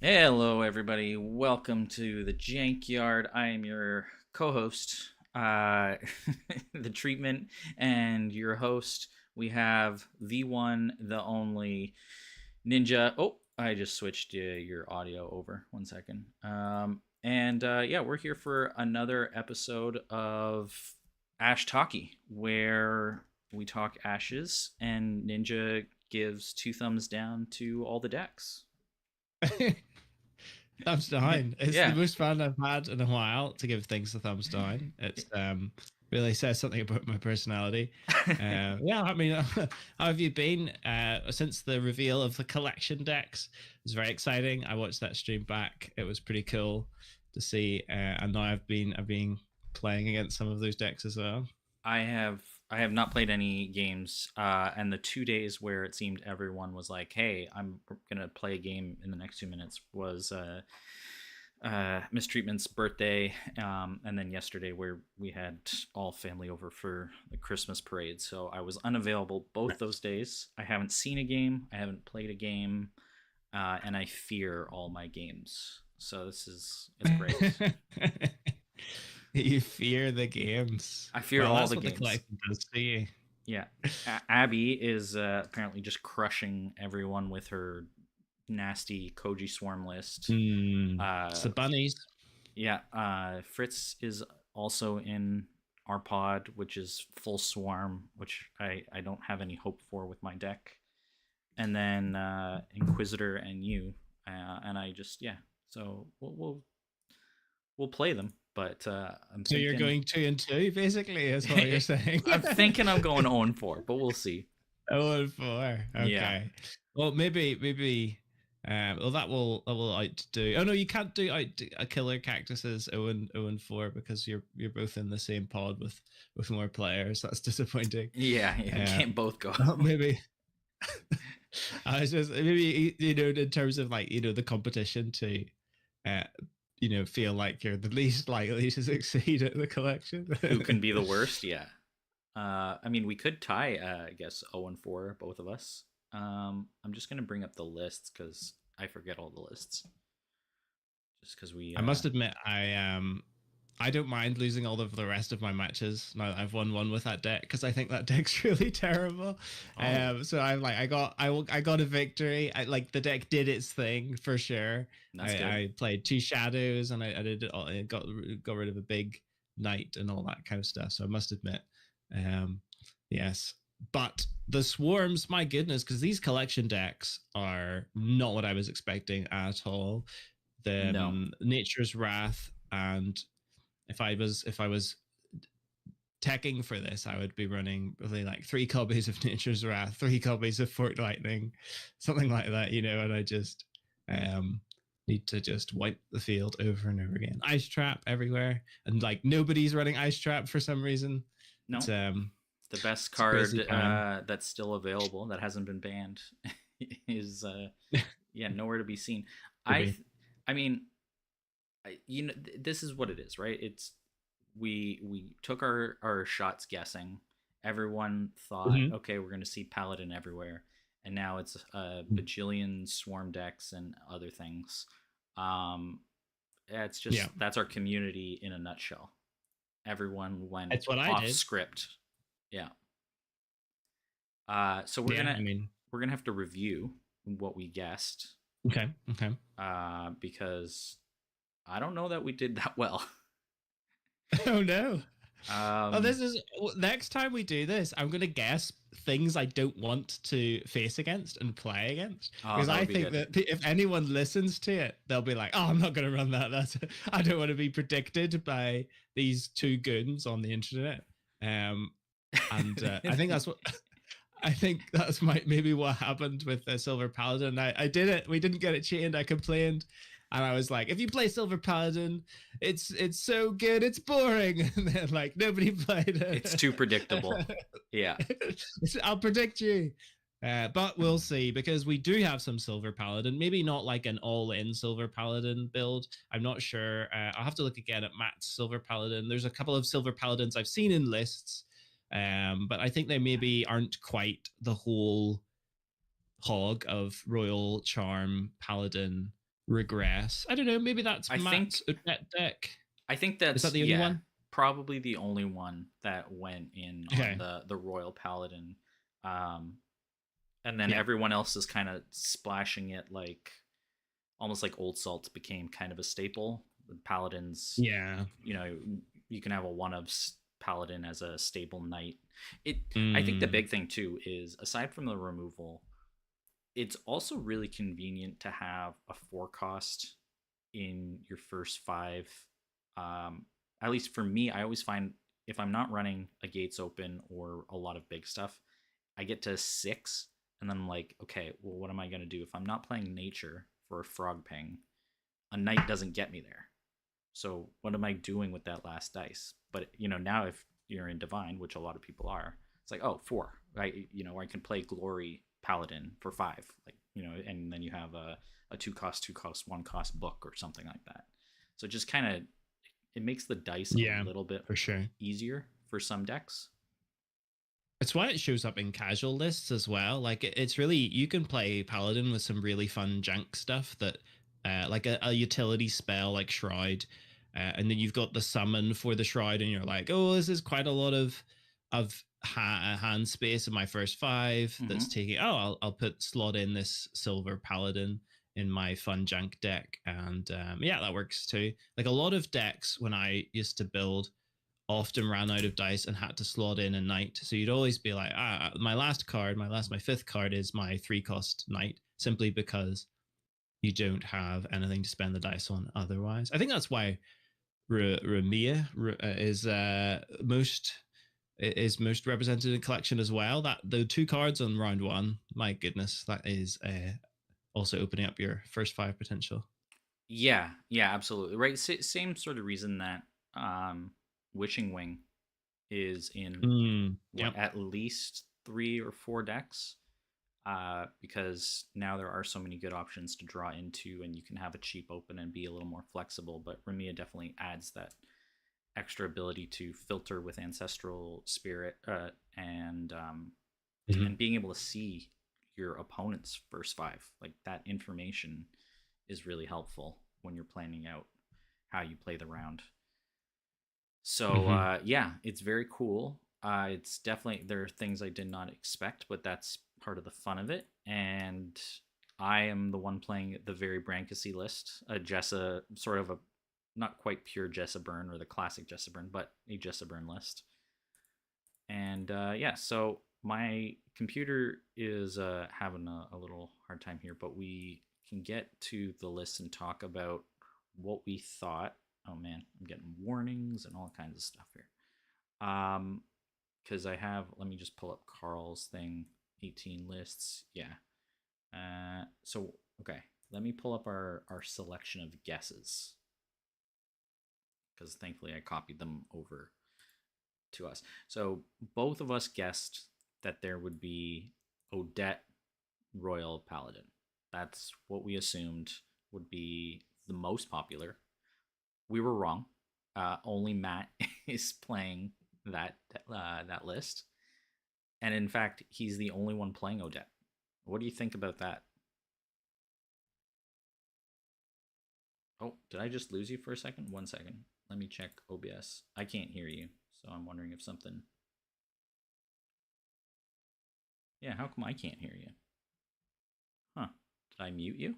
Hello, everybody. Welcome to the Jankyard. I am your co-host, the treatment, and your host. We have the one, the only Ninja. Oh, I just switched your audio over. 1 second. Yeah, we're here for another episode of Ashtalkie, where we talk ashes, and Ninja gives 2 thumbs down to all the decks. Thumbs down. It's Yeah. the most fun I've had in a while to give things a thumbs down. It's really says something about my personality. Yeah, I mean, how have you been since the reveal of the collection decks? It was very exciting. I watched that stream back. It was pretty cool to see, and now I've been playing against some of those decks as well. I have not played any games, and the 2 days where it seemed everyone was like, "Hey, I'm gonna play a game in the next 2 minutes," was Mistreatment's birthday, and then yesterday where we had all family over for the Christmas parade. So I was unavailable both those days. I haven't seen a game, I haven't played a game, and I fear all my games. So it's great. You fear the games. I fear all the games. The collection does to you. Yeah, Abby is apparently just crushing everyone with her nasty Koji Swarm list. It's the bunnies. Yeah, Fritz is also in our pod, which is full Swarm, which I don't have any hope for with my deck. And then Inquisitor and you, and I just So we'll play them. But I'm so you're going 2-2, basically, is what you're saying. I'm thinking I'm going 0-4, but we'll see. 0-4. Okay. Yeah. Well, maybe. Well, that will outdo. Oh no, you can't do a Killer Cactus's 0-4 because you're both in the same pod with more players. That's disappointing. Yeah, can't both go. Maybe. I was just maybe in terms of the competition to. Feel like you're the least likely to succeed at the collection. Who can be the worst? Yeah. I mean, we could tie, I guess, 0-4, both of us. I'm just going to bring up the lists because I forget all the lists. Just because we... I must admit, I don't mind losing all of the rest of my matches now that I've won one with that deck because I think that deck's really terrible. So I'm like, I got a victory. The deck did its thing for sure. I played 2 shadows and I did it all. I got rid of a big knight and all that kind of stuff. So I must admit, yes. But the swarms, my goodness, because these collection decks are not what I was expecting at all. The Nature's Wrath and if I was teching for this, I would be running really 3 copies of Nature's Wrath, 3 copies of Forked Lightning, something like that, and I just need to just wipe the field over and over again. Ice Trap everywhere, and nobody's running Ice Trap for some reason. No, the best card that's still available that hasn't been banned is nowhere to be seen. I mean. This is what it is, right? It's we took our shots guessing. Everyone thought, okay, we're going to see Paladin everywhere, and now it's a bajillion Swarm decks and other things. It's just that's our community in a nutshell. Everyone went off script. Yeah. So we're gonna have to review what we guessed. Okay. Because I don't know that we did that well. Oh no. This is next time we do this, I'm gonna guess things I don't want to face against and play against, because I think that if anyone listens to it, they'll be like, "Oh, I'm not gonna run that. I don't want to be predicted by these 2 goons on the internet." I think that's maybe what happened with Silver Paladin. I did it. We didn't get it chained. I complained. And I was like, if you play Silver Paladin, it's so good, it's boring. And then nobody played it. It's too predictable. Yeah. I'll predict you. But we'll see, because we do have some Silver Paladin. Maybe not like an all-in Silver Paladin build. I'm not sure. I'll have to look again at Matt's Silver Paladin. There's a couple of Silver Paladins I've seen in lists, but I think they maybe aren't quite the whole hog of Royal Charm Paladin Regress. I don't know. Maybe that's I think Matt's deck. I think Is that that's, the only yeah, one? probably the only one that went in on Okay. the Royal Paladin. Um, and then Yeah. everyone else is kind of splashing it like almost like Old Salts became kind of a staple. The Paladins, Yeah. you know, you can have a one of Paladin as a stable knight. It I think the Mm. big thing too is, aside from the removal, it's also really convenient to have a 4 cost in your first 5. Um, at least for me, I always find if I'm not running a gates open or a lot of big stuff, I get to 6, and then I'm like, okay, well, what am I going to do if I'm not playing nature for a frog ping? A knight doesn't get me there. So what am I doing with that last dice? But now if you're in divine, which a lot of people are, it's like, oh, 4, right? I can play glory paladin for 5, like, and then you have a 2 cost, 2 cost, 1 cost book or something like that. So it just kind of, it makes the dice a Yeah, little bit for sure. easier for some decks. It's why it shows up in casual lists as well. Like it's really, you can play Paladin with some really fun jank stuff that, like a utility spell like Shroud, and then you've got the summon for the Shroud, and you're like, oh, this is quite a lot of hand space in my first 5. That's Mm-hmm. taking. Oh, I'll put slot in this Silver Paladin in my fun junk deck, and yeah, that works too. Like a lot of decks when I used to build often ran out of dice and had to slot in a knight. So you'd always be like, my 5th card is my 3 cost knight, simply because you don't have anything to spend the dice on otherwise. I think that's why Ramia is most represented in collection as well. That the 2 cards on round 1, my goodness, that is also opening up your first 5 potential. Yeah, yeah, absolutely. Right. Same sort of reason that Wishing Wing is in what, Yep. at least 3 or 4 decks, because now there are so many good options to draw into, and you can have a cheap open and be a little more flexible. But Remia definitely adds that extra ability to filter with Ancestral Spirit, Mm-hmm. and being able to see your opponent's first 5. Like, that information is really helpful when you're planning out how you play the round. So Mm-hmm. yeah, it's very cool. It's definitely, there are things I did not expect, but that's part of the fun of it. And I am the one playing the very Brancacy list, a Jessa, sort of a not quite pure Jessa Burn or the classic Jessa Burn, but a Jessa Burn list. And yeah, so my computer is having a little hard time here, but we can get to the list and talk about what we thought. Oh man, I'm getting warnings and all kinds of stuff here. Because let me just pull up Carl's thing, 18 lists. Yeah. So okay, let me pull up our selection of guesses, because thankfully I copied them over to us. So both of us guessed that there would be Odette Royal Paladin. That's what we assumed would be the most popular. We were wrong. Only Matt is playing that list, and in fact, he's the only one playing Odette. What do you think about that? Oh, did I just lose you for a second? 1 second. Let me check OBS. I can't hear you, so I'm wondering if something. Yeah, how come I can't hear you? Huh? Did I mute you?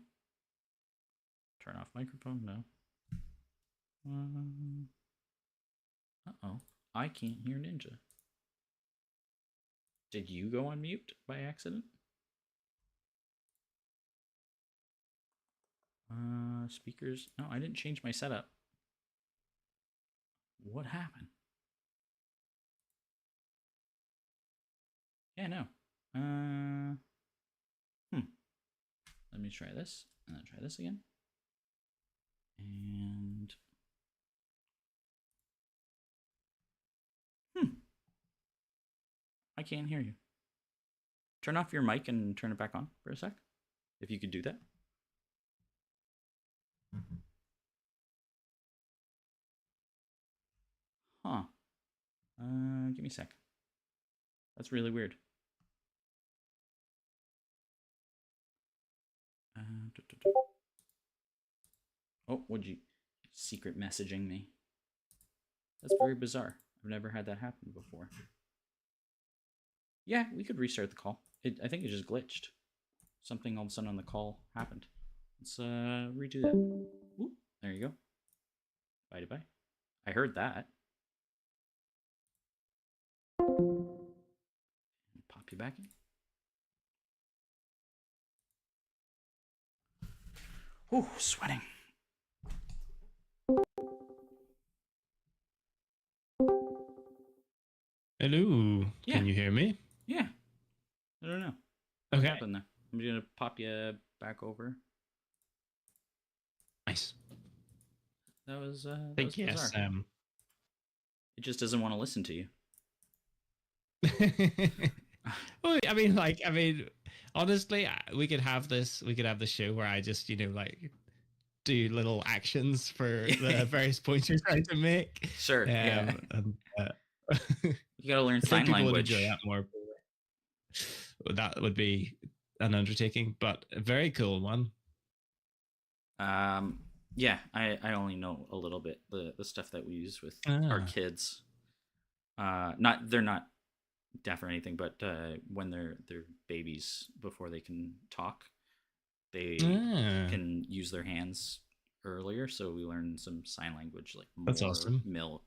Turn off microphone? No. Uh-oh. I can't hear Ninja. Did you go on mute by accident? Speakers. No, I didn't change my setup. What happened? Yeah, no. Hmm. Let me try this, and then try this again. And I can't hear you. turn off your mic and turn it back on for a sec, if you could do that. Huh. Give me a sec. That's really weird. Oh, would you secret messaging me? That's very bizarre. I've never had that happen before. Yeah, we could restart the call. I think it just glitched. Something all of a sudden on the call happened. Let's redo that. Ooh, there you go. Bye bye. I heard that. Pop you back in. Ooh, sweating. Hello. Yeah. Can you hear me? Yeah. I don't know. What happened there? I'm gonna pop you back over. Nice. That was that think was bizarre. Yes. It just doesn't want to listen to you. Well, honestly, we could have this. We could have the show where I just, like, do little actions for the various points you're trying to make. Sure. Yeah. And, You gotta learn I think sign people would language. enjoy that more. That would be an undertaking, but a very cool one. Yeah, I only know a little bit the stuff that we use with our kids. They're not deaf or anything, but when they're babies, before they can talk, they can use their hands earlier. So we learn some sign language, like more, that's awesome. Milk,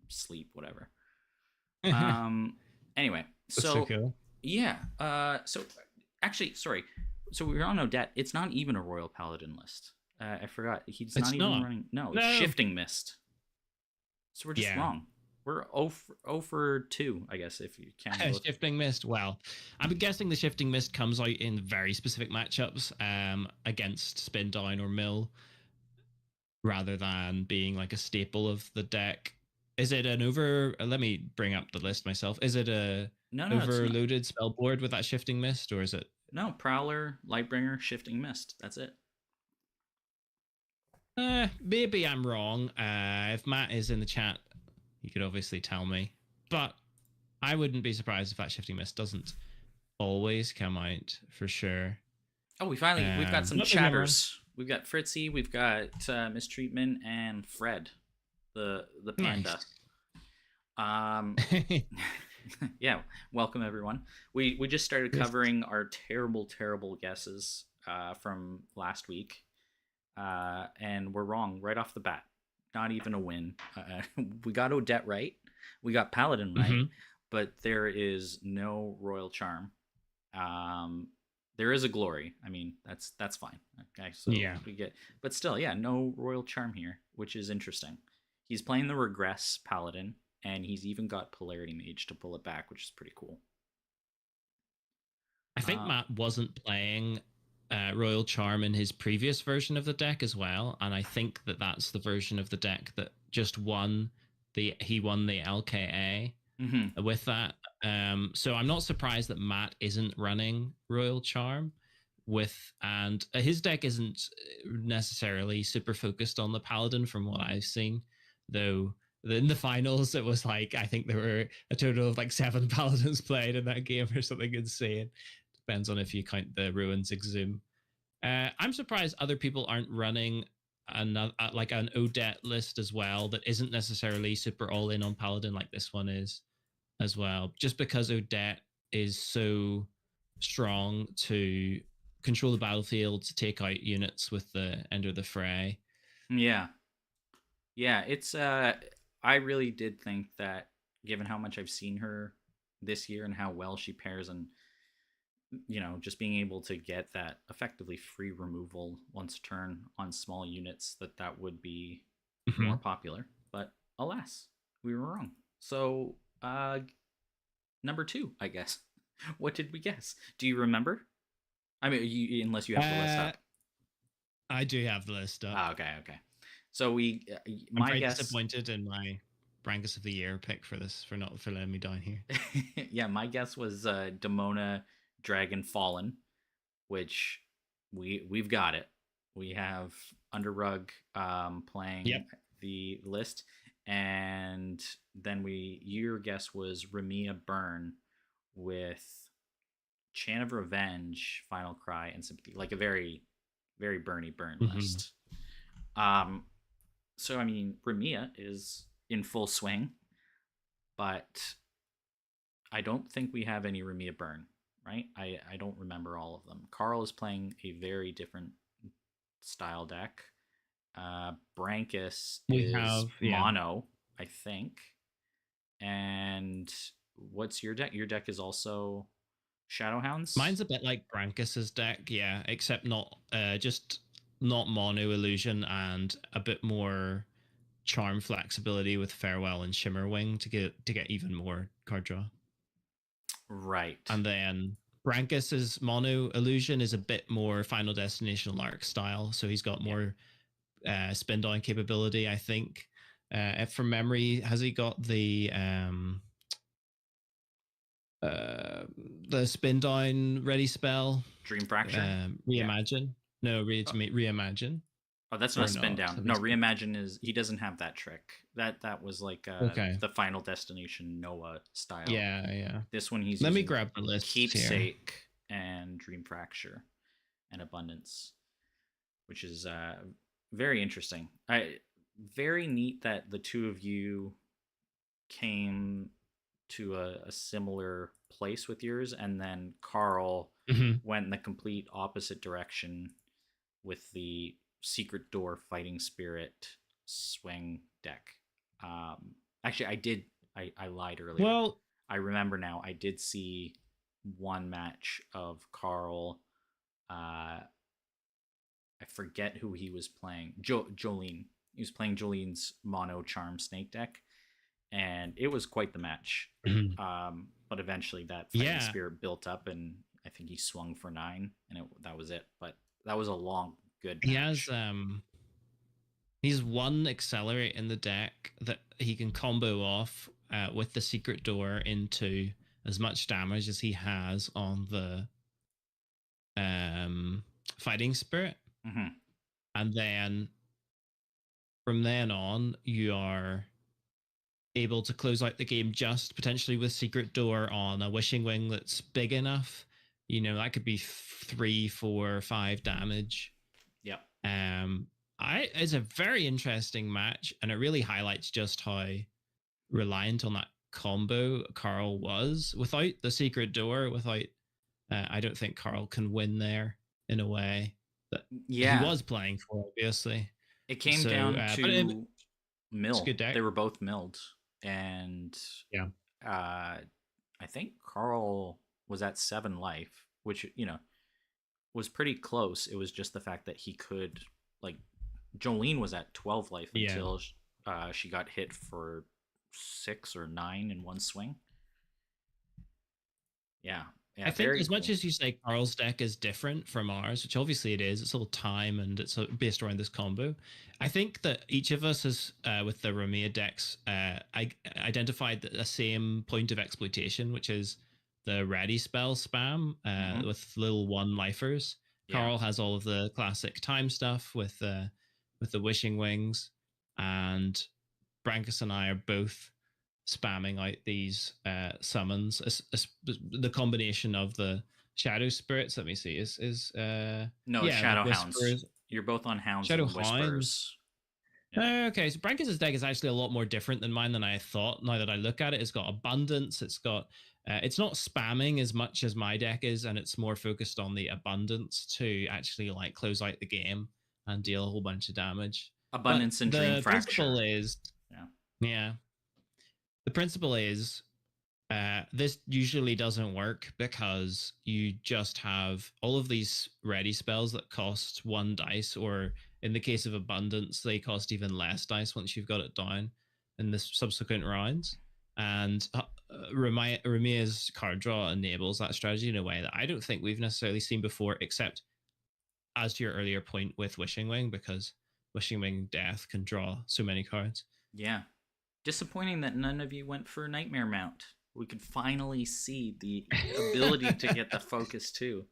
sleep, whatever. Anyway, so cool. Yeah. So actually, sorry. So we were on Odette. It's not even a Royal Paladin list. I forgot. He's not even running. No, it's Shifting Mist. So we're just wrong. We're 0 for 2, I guess, if you count. Shifting Mist. Well, I'm guessing the Shifting Mist comes out in very specific matchups against Spin Down or Mill, rather than being like a staple of the deck. Is it an let me bring up the list myself. Is it a overloaded spell board with that Shifting Mist, or is it? No, Prowler, Lightbringer, Shifting Mist. That's it. Maybe I'm wrong. If Matt is in the chat, he could obviously tell me. But I wouldn't be surprised if that Shifting Mist doesn't always come out, for sure. Oh, we've got some chatters. We've got Fritzy, we've got Mistreatment, and Fred, the panda. Nice. Yeah, welcome everyone. We just started covering our terrible guesses from last week, and we're wrong right off the bat. Not even a win. We got Odette right, we got Paladin right, but there is no Royal Charm. There is a Glory. I mean, that's fine. Okay, so we get, but still, no Royal Charm here, which is interesting. He's playing the Regress Paladin, and he's even got Polarity Mage to pull it back, which is pretty cool. I think Matt wasn't playing Royal Charm in his previous version of the deck as well, and I think that's the version of the deck that just won the LKA with that. So I'm not surprised that Matt isn't running Royal Charm and his deck isn't necessarily super focused on the Paladin from what I've seen, though. In the finals, it was like, I think there were a total of like 7 Paladins played in that game or something insane. Depends on if you count the Ruins Exhume. I'm surprised other people aren't running an Odette list as well that isn't necessarily super all in on Paladin like this one is as well, just because Odette is so strong to control the battlefield, to take out units with the Enter the Fray. Yeah, it's I really did think that, given how much I've seen her this year and how well she pairs, and just being able to get that effectively free removal once a turn on small units, that would be more popular. But alas, we were wrong. So number 2, I guess. What did we guess? Do you remember? I mean, unless you have the list up. I do have the list up. Okay. So I'm very disappointed in my Brangus of the Year pick for not letting me down here. Yeah, my guess was Demona, Dragon Fallen, which we've got it. We have Underrug playing Yep. the list, and then your guess was Ramia Burn with Chant of Revenge, Final Cry, and Sympathy, like a very Bernie Burn Hmm. list. Um, so I mean, Ramia is in full swing, but I don't think we have any Ramia Burn, right? I don't remember all of them. Carl is playing a very different style deck. Brankus We is have, yeah. mono, I think. And what's your deck? Your deck is also Shadowhounds? Mine's a bit like Brankus's deck, yeah, except not just not mono illusion and a bit more charm flexibility with Farewell and Shimmerwing to get even more card draw. Right. And then Brankus's mono illusion is a bit more Final Destination Lark style, so he's got Yeah. more spin down capability, I think. If from memory, has he got uh, the spin down ready spell? Dream Fracture? Yeah. Reimagine? No, Oh, reimagine oh, that's not a or spin not? down. Let me No, see. Reimagine is he doesn't have that trick. That was like Okay. the Final Destination Noah style. Yeah, yeah. This one he's Let me using grab the lists here. Keepsake and Dream Fracture and Abundance, which is very interesting. Very neat that the two of you came to a similar place with yours, and then Carl Mhm. went in the complete opposite direction with the Secret Door Fighting Spirit swing deck. Actually, I did. I lied earlier. Well, I remember now. I did see one match of Carl. I forget who he was playing. Jolene. He was playing Jolene's mono charm snake deck, and it was quite the match. mhm. But eventually, that fighting Yeah, spirit built up, and I think he swung for 9, and that was it. But that was a long, good he has match. he's one accelerate in the deck that he can combo off with the secret door into as much damage as he has on the fighting spirit, Mm-hmm. and then from then on you are able to close out the game just potentially with secret door on a wishing wing that's big enough. That could be 3, 4, 5 damage. Yep. um it's a very interesting match, and it really highlights just how reliant on that combo Carl was. Without the secret door, without I don't think Carl can win there in a way that he Yeah. was playing for, obviously. It came So, down but to it's a mill. good deck. They were both milled, and Yeah. uh, I think Carl was at 7 life, which was pretty close. It was just the fact that he could, like, Jolene was at 12 life Yeah. until she got hit for 6 or 9 in one swing. Yeah, I yeah, think very as much cool. as you say Carl's deck is different from ours, which obviously it is, it's all time and it's based around this combo. I think that each of us has, with the Romea decks, identified the same point of exploitation, which is the ready spell spam Hmm. with little one lifers. Yeah, Carl has all of the classic time stuff with the wishing wings, and Brankus and I are both spamming out these summons. The combination of the shadow spirits, let me see, is no, it's yeah, the Shadow Hounds. whisperers, You're both on Hounds shadow and hounds. Whispers. Yeah. Okay, so Brankus's deck is actually a lot more different than mine than I thought. Now that I look at it, it's got abundance. It's not spamming as much as my deck is, and it's more focused on the abundance to actually like close out the game and deal a whole bunch of damage. But Abundance and Dream the principle Fracture. is, Yeah. yeah, the principle is this usually doesn't work because you just have all of these ready spells that cost 1 dice, or in the case of abundance, they cost even less dice once you've got it down in the subsequent rounds. And Ramia's card draw enables that strategy in a way that I don't think we've necessarily seen before, except as to your earlier point with Wishing Wing, because Wishing Wing Death can draw so many cards. Yeah. Disappointing that none of you went for Nightmare Mount we could finally see the ability to get the focus too.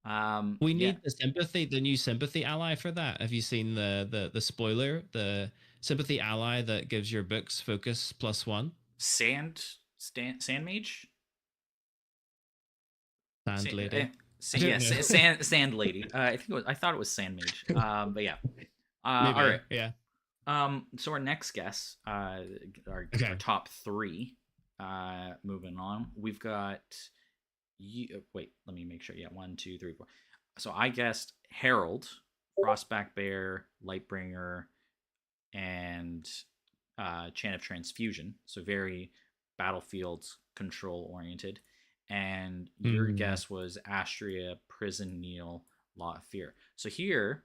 We Yeah, need the sympathy, the new sympathy ally for that. Have you seen the spoiler, the sympathy ally that gives your books focus +1? sand mage. Sand lady. I don't Yes, know. sand lady. I think I thought it was sand mage. But yeah. All right. Maybe, yeah. So our next guess, our Okay. top three. Moving on, we've got you. Wait, let me make sure. Yeah, one, two, three, four. So I guessed Herald, Frostback Bear, Lightbringer, and Chant of Transfusion. So very battlefield control oriented. And your Mm, guess was Astria, Prison Kneel, Law of Fear. So here,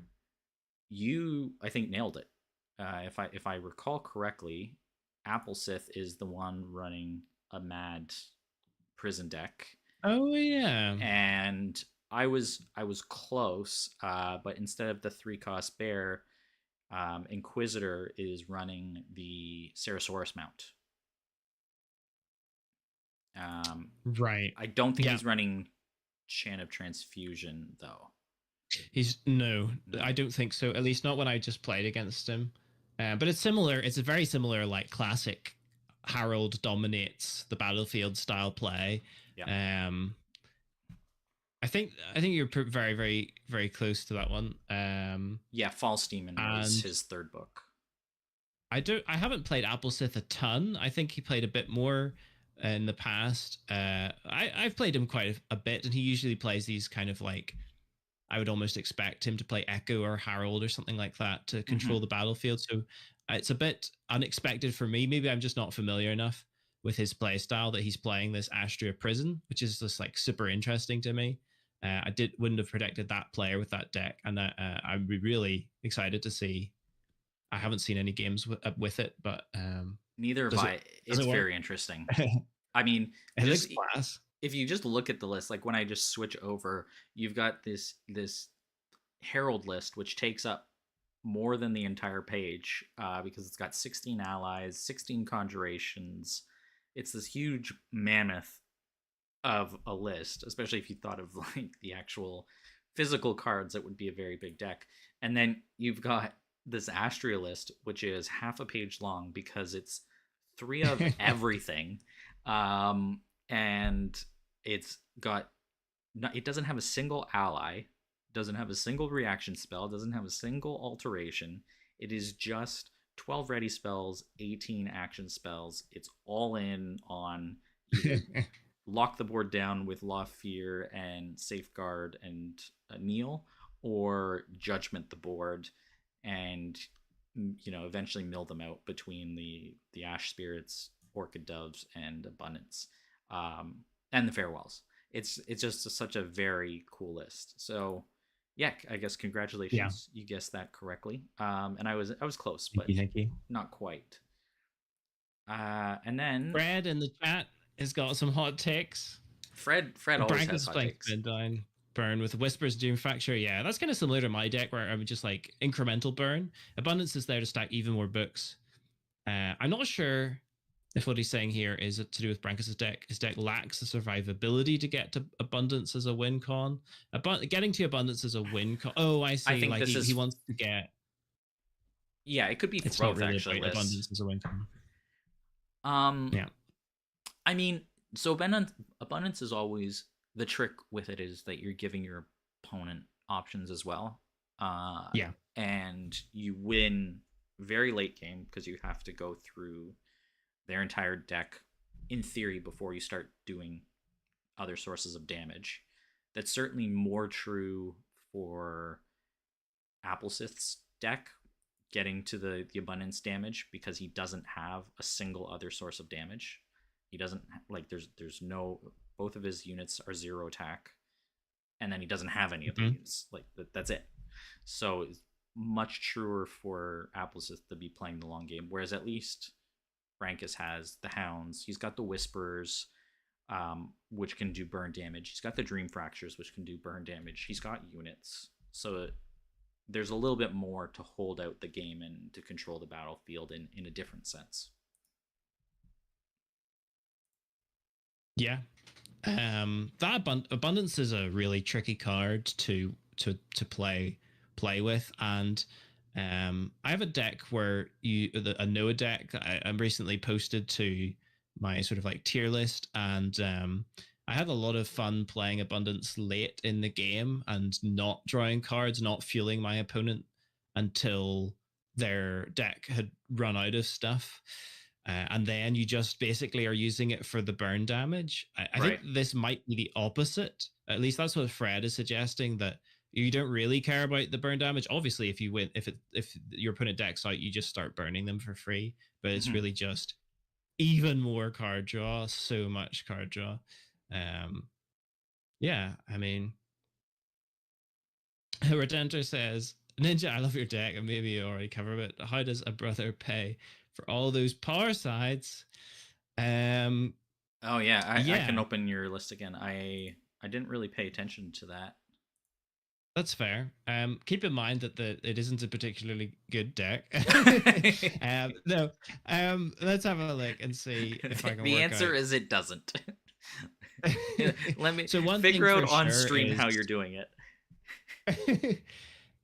you I think nailed it. If I recall correctly, Applesith is the one running a mad prison deck, oh yeah. and I was close, but instead of the 3-cost bear, Inquisitor is running the Ceratosaurus mount. Um, Right. I don't think Yeah. he's running Chant of Transfusion though. He's no, I No. don't think so. At least not when I just played against him. But it's similar. It's a very similar, like classic Harold dominates the battlefield style play. Yeah. Um, I think you're very very close to that one. Yeah. False Demon was And his third book. I haven't played Applesith a ton. I think he played a bit more in the past. I've played him quite a bit, and he usually plays these kind of like I would almost expect him to play Echo or Harold or something like that to Mm-hmm. control the battlefield. So it's a bit unexpected for me. Maybe I'm just not familiar enough with his play style that he's playing this Astria Prison, which is just like super interesting to me. I wouldn't have predicted that player with that deck, and I'd be really excited to see. I haven't seen any games with it, but Neither have does it I. does It's it work? very interesting. I mean, It looks just class. if you just look at the list, like when I just switch over, you've got this Herald list, which takes up more than the entire page, because it's got 16 allies, 16 conjurations. It's this huge mammoth of a list, especially if you thought of like the actual physical cards. It would be a very big deck. And then you've got this Astria list, which is half a page long because it's three of everything. And it's got it doesn't have a single ally, doesn't have a single reaction spell, doesn't have a single alteration. It is just 12 ready spells, 18 action spells. It's all in on either lock the board down with Law of Fear and Safeguard and Kneel, or judgment the board and eventually mill them out between the Ash Spirits, Orchid Doves, and Abundance, and the Farewells. It's just such a very cool list. So yeah, I guess Yeah. congratulations, you guessed that correctly. And I was close, Thank but you. Thank you. not quite. And then Fred in the chat has got some hot takes. Fred always has Brankus hot playing takes. Spin Down Burn with Whispers Doom Fracture. Yeah, that's kind of similar to my deck where I would just like incremental burn. Abundance is there to stack even more books. I'm not sure if what he's saying here is to do with Brankus's deck. His deck lacks the survivability to get to Abundance as a win con. Getting to Abundance as a win con. Oh, I I see. think Like this he is, wants to get. yeah, it could be It's not Froth really actually, about Liz. Abundance as a win con. Um, Yeah. I mean, so abundance is always the trick with it is that you're giving your opponent options as well, uh, Yeah. and you win very late game because you have to go through their entire deck in theory before you start doing other sources of damage. That's certainly more true for Applesith's deck, getting to the abundance damage because he doesn't have a single other source of damage. He doesn't like there's no, both of his units are zero attack, and then he doesn't have any other Mhm. units. Like that's it. So it's much truer for Applesith to be playing the long game, whereas at least Brankus has the Hounds. He's got the Whispers, which can do burn damage. He's got the Dream Fractures, which can do burn damage. He's got units, so there's a little bit more to hold out the game and to control the battlefield in a different sense. Yeah. That abundance is a really tricky card to play with, and I have a deck where a Noah deck I'm recently posted to my sort of like tier list, and I had a lot of fun playing abundance late in the game and not drawing cards, not fueling my opponent until their deck had run out of stuff. And then you just basically are using it for the burn damage. I think Right. this might be the opposite. At least that's what Fred is suggesting, that you don't really care about the burn damage. Obviously, if you win, if your opponent decks out, you just start burning them for free. But it's Mhm. really just even more card draw, so much card draw. Um, yeah, I mean, Redenter says, Ninja, I love your deck, and maybe you already covered it. How does a brother pay for all those power sides? Um, Oh yeah, I can yeah, open your list again. I didn't really pay attention to that. that's fair. Keep in mind that it isn't a particularly good deck. No. Let's have a look and see if I can The work answer out. is it doesn't. Let me So one thing figure out for on sure stream is how you're doing it.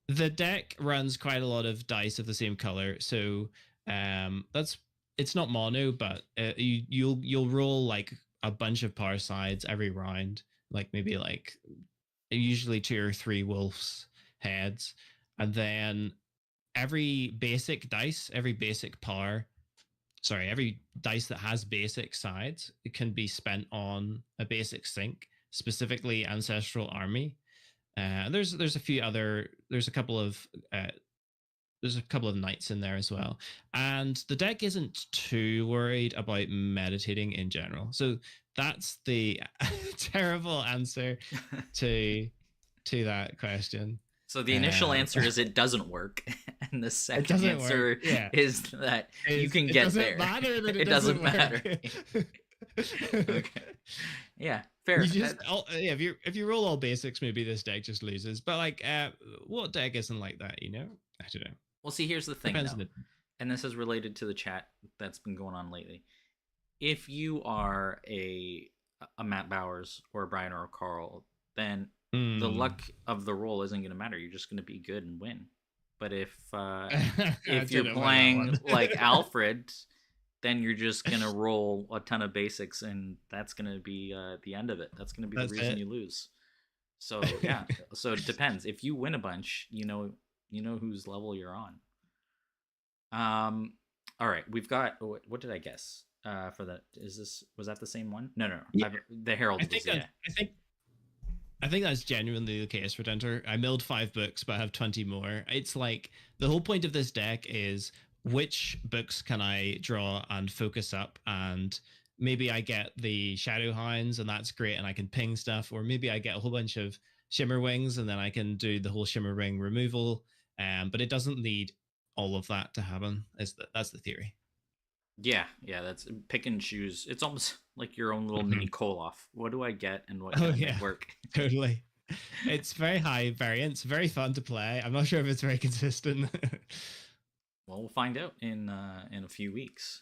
the deck runs quite a lot of dice of the same color. So that's it's not mono, but you'll roll like a bunch of power sides every round, like maybe like usually two or three wolves heads, and then every basic power, sorry, every dice that has basic sides, it can be spent on a basic sync, specifically Ancestral Army. There's a few other uh, there's a couple of knights in there as well, and the deck isn't too worried about meditating in general. So that's the terrible answer to that question. So the initial Um, answer is it doesn't work, and the it second doesn't work. answer Yeah, is that you can it get doesn't there. matter that it It doesn't doesn't work. matter. Okay. Yeah, You fair. just yeah, if you roll all basics, maybe this deck just loses. But like, what deck isn't like that? You know, I don't know. Well, see, here's the thing Depends though, on the. and this is related to the chat that's been going on lately. If you are a Matt Bowers or a Brian or a Carl, then the Mm. luck of the roll isn't going to matter. You're just going to be good and win. But I if you're don't know about that playing one. like Alfred, then you're just going to roll a ton of basics, and that's going to be the end of it. That's going to be the That's reason it. you lose. So yeah, so it depends. If you win a bunch, you know whose level you're on. Um, all right, we've got what did I guess? For that, is this was that the same one? No, no, no. Yeah, The I Herald think was yeah. I think that's genuinely the case for Denter. I milled 5 books, but I have 20 more. It's like the whole point of this deck is which books can I draw and focus up, and maybe I get the Shadow Hounds and that's great and I can ping stuff, or maybe I get a whole bunch of Shimmer Wings and then I can do the whole Shimmer Wing removal. But it doesn't need all of that to happen. That's the theory. Yeah, yeah, that's pick and choose. It's almost like your own little mini Mhm. Koloff. What do I get and what can Oh I make yeah, work? totally. It's very high variance, very fun to play. I'm not sure if it's very consistent. Well, we'll find out in a few weeks.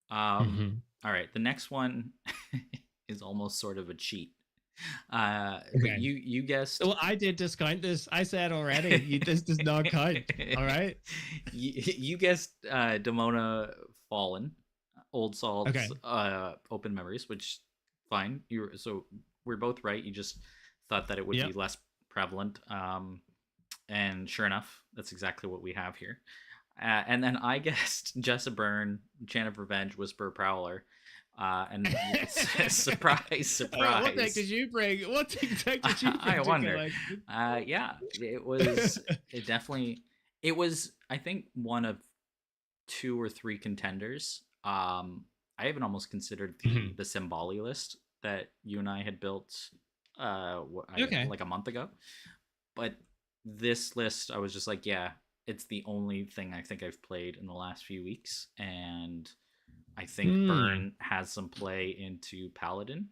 Um, Mhm. all right, the next one is almost sort of a cheat. But Okay. you guessed Well, I did discount this. I said already, this does not count. All right. you guessed Demona Fallen, Old Salt's Okay. Open Memories, which fine. You so we're both right. You just thought that it would be Yep. less prevalent. And sure enough, that's exactly what we have here. And then I guessed Jessa Byrne, Chant of Revenge, Whisper Prowler. And surprise, What deck surprise. did you bring? What deck did you I bring to wonder. collection? Yeah, it was. It definitely. It was. I think one of two or three contenders. I even almost considered Mhm. the Symboli list that you and I had built. Okay. Like a month ago. But this list, I was just like, yeah, it's the only thing I think I've played in the last few weeks, and I think Hmm. Burn has some play into Paladin.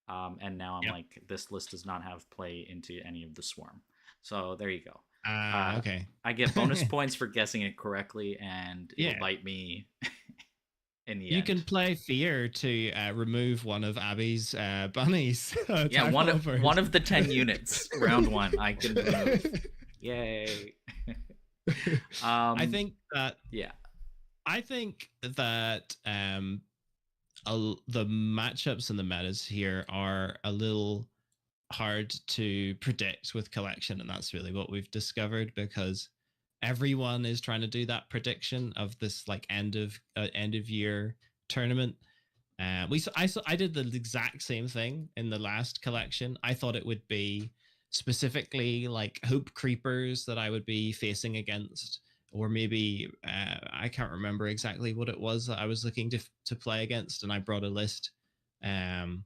And now I'm Yep. like, this list does not have play into any of the Swarm. So there you go. Okay. I get bonus points for guessing it correctly, and it'll Yeah. bite me in the You can end. play Fear to remove one of Abby's bunnies. Yeah, Time one hoppers. of the 10 units, round one, I can remove. Yay. I um, think that yeah. I think that the matchups and the metas here are a little hard to predict with collection, and that's really what we've discovered, because everyone is trying to do that prediction of this like end of year tournament. I did the exact same thing in the last collection. I thought it would be specifically like hope creepers that I would be facing against, or maybe I can't remember exactly what it was that I was looking to play against, and I brought a list, and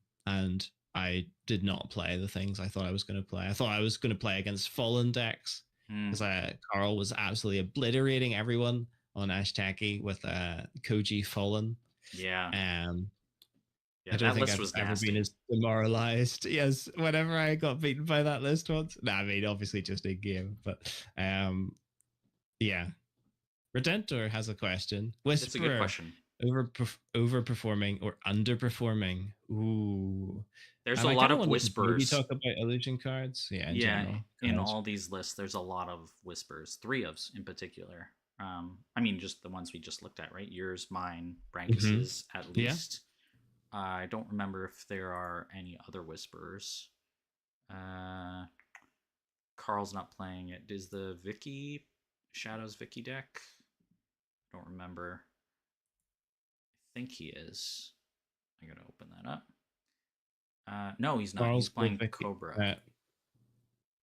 I did not play the things I thought I was going to play. I thought I was going to play against fallen decks Mm, because Carl was absolutely obliterating everyone on Ashtalkie with Koji Fallen. yeah. Um, I Yeah, don't that think list I've was ever been nasty. as demoralized. Yes, whenever I got beaten by that list once. Nah, I mean, obviously just in game, but yeah. Redentor has a question. It's a good Whisperer, question. overperforming or underperforming? Ooh. There's a And I lot kind of of wanted to maybe whispers. talk about illusion cards. Yeah, in Yeah, general. in all these lists, there's a lot of whispers. Three ofs in particular. I mean, just the ones we just looked at, right? Yours, mine, Mm-hmm. Brancus's, at Yeah. least. I don't remember if there are any other whisperers. Uh, Carl's not playing it. Is the Vicky Shadows Vicky deck? Don't remember. I think he is. I gotta open that up. No, he's not. He's Charles go to playing Vicky. Cobra.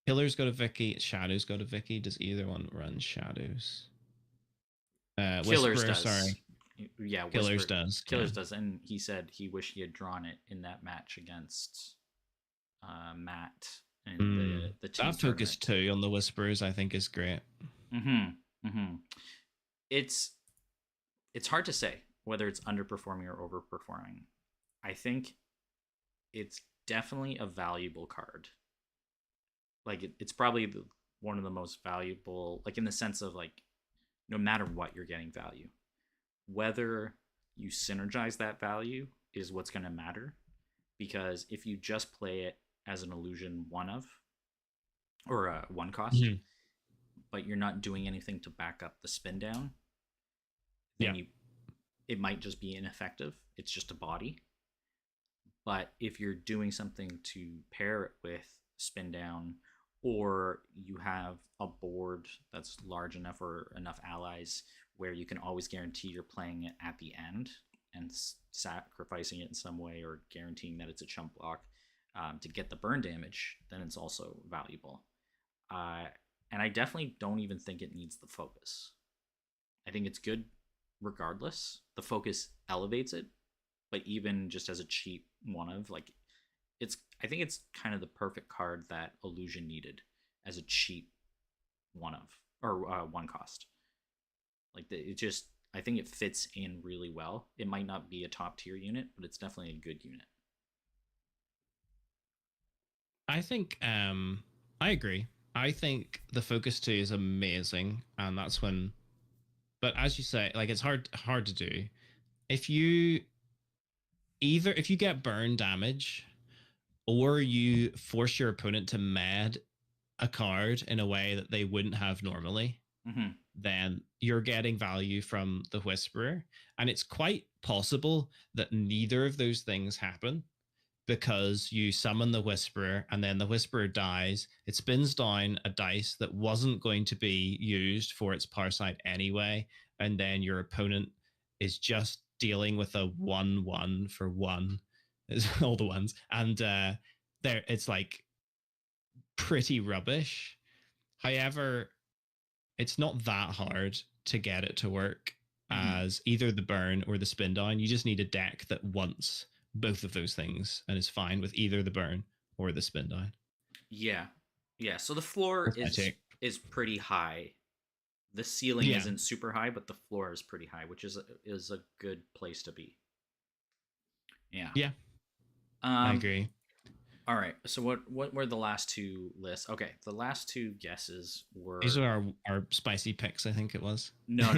Killers go to Vicky. Shadows go to Vicky. Does either one run shadows? Killers Whisperer, does. sorry. Yeah, Killers Whisper. does. Yeah. Killers does, and he said he wished he had drawn it in that match against Matt in the team That focus tournament. too on the Whisperers, I think, is great. Mm-hmm. Mm-hmm. It's it's hard to say whether it's underperforming or overperforming. I think it's definitely a valuable card. Like it's probably one of the most valuable, like in the sense of like no matter what you're getting value. Whether you synergize that value is what's going to matter, because if you just play it as an illusion one of or a one cost, Mhm. but you're not doing anything to back up the spin down, then Yeah. you it might just be ineffective. It's just a body. But if you're doing something to pair it with spin down, or you have a board that's large enough or enough allies where you can always guarantee you're playing it at the end and sacrificing it in some way, or guaranteeing that it's a chump block to get the burn damage, then it's also valuable. Uh, and I definitely don't even think it needs the focus. I think it's good regardless. The focus elevates it, but even just as a cheap one of, like, it's I think it's kind of the perfect card that Illusion needed as a cheap one of, or one cost. Like it just, I think it fits in really well. It might not be a top tier unit, but it's definitely a good unit. I think I agree. I think the focus 2 is amazing, and that's when, but as you say, like it's hard to do. If you if you get burn damage, or you force your opponent to mad a card in a way that they wouldn't have normally, Mm-hmm. then you're getting value from the Whisperer. And it's quite possible that neither of those things happen, because you summon the Whisperer and then the Whisperer dies. It spins down a dice that wasn't going to be used for its Parasite anyway. And then your opponent is just dealing with a 1/1 for one, all the ones. And there, it's like pretty rubbish. However, it's not that hard to get it to work Mm-hmm. as either the burn or the spin down. You just need a deck that wants both of those things and is fine with either the burn or the spin down. Yeah, yeah. So the floor That's my take. is pretty high. The ceiling Yeah, isn't super high, but the floor is pretty high, which is a good place to be. Yeah. yeah, I Um. agree. All right. So what were the last two lists? Okay, the last two guesses These were are our spicy picks, I think it was. no.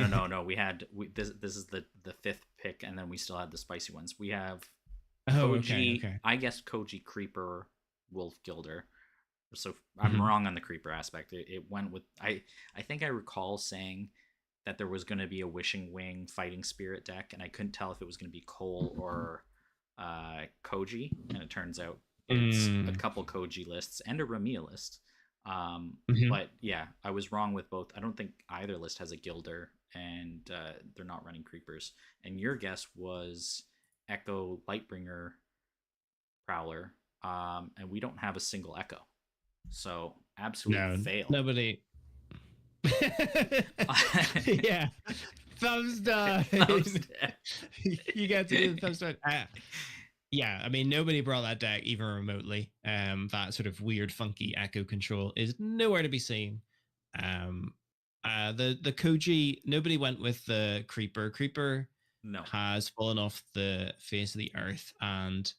This is the fifth pick, and then we still had the spicy ones. We have Oh, okay, Koji. okay. I guess Koji Creeper Wolf Gilder. So I'm Hmm. wrong on the creeper aspect. It went with I think I recall saying that there was going to be a Wishing Wing Fighting Spirit deck, and I couldn't tell if it was going to be Cole or Koji, and it turns out it's a Mm. couple Koji lists and a Ramia list. Hmm. But yeah, I was wrong with both. I don't think either list has a Gilder, and they're not running creepers. And your guess was Echo Lightbringer Prowler, and we don't have a single Echo. So absolute No, fail. nobody. Yeah, thumbs down. Thumbs down. You get to do the thumbs down. Yeah, I mean, nobody brought that deck even remotely. That sort of weird, funky echo control is nowhere to be seen. Um, the Koji, nobody went with the Creeper. Creeper No. has fallen off the face of the earth, and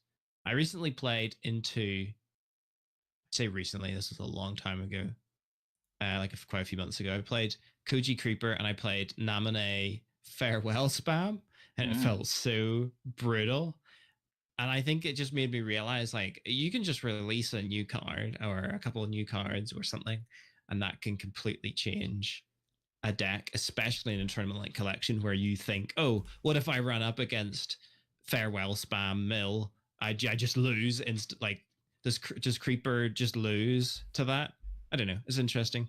I recently played into. Say recently, this was a long time ago, quite a few months ago. I played Koji Creeper and I played Namine Farewell Spam, and it Mm. felt so brutal. And I think it just made me realize like you can just release a new card or a couple of new cards or something, and that can completely change a deck, especially in a tournament like Collection where you think, oh, what if I run up against Farewell Spam Mill? I just lose. Like, does Creeper just lose to that? I don't know. It's interesting.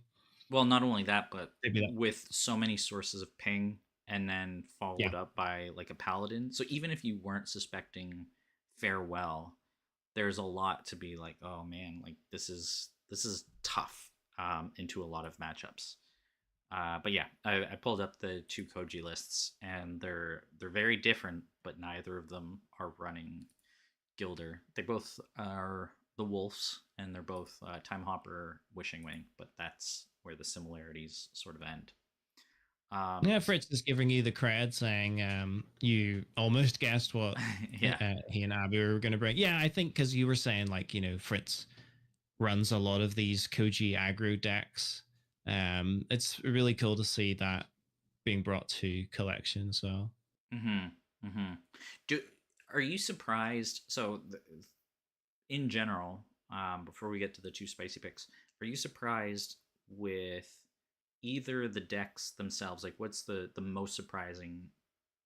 Well, not only that, but Maybe that. with so many sources of ping and then Yeah. followed up by like a paladin. So even if you weren't suspecting farewell, there's a lot to be like, oh man, like this is tough into a lot of matchups. But yeah, I pulled up the two Koji lists, and they're very different, but neither of them are running Gilder. They both are the Wolves, and they're both Time Hopper Wishing Wing, but that's where the similarities sort of end. Um, Yeah, Fritz is giving you the cred, saying you almost guessed what yeah. he and Abby were going to bring. Yeah, I think because you were saying like Fritz runs a lot of these Koji aggro decks. It's really cool to see that being brought to collection. So Mm-hmm. Mm-hmm. Do are you surprised? So, in general, before we get to the two spicy picks, are you surprised with either the decks themselves? Like, what's the most surprising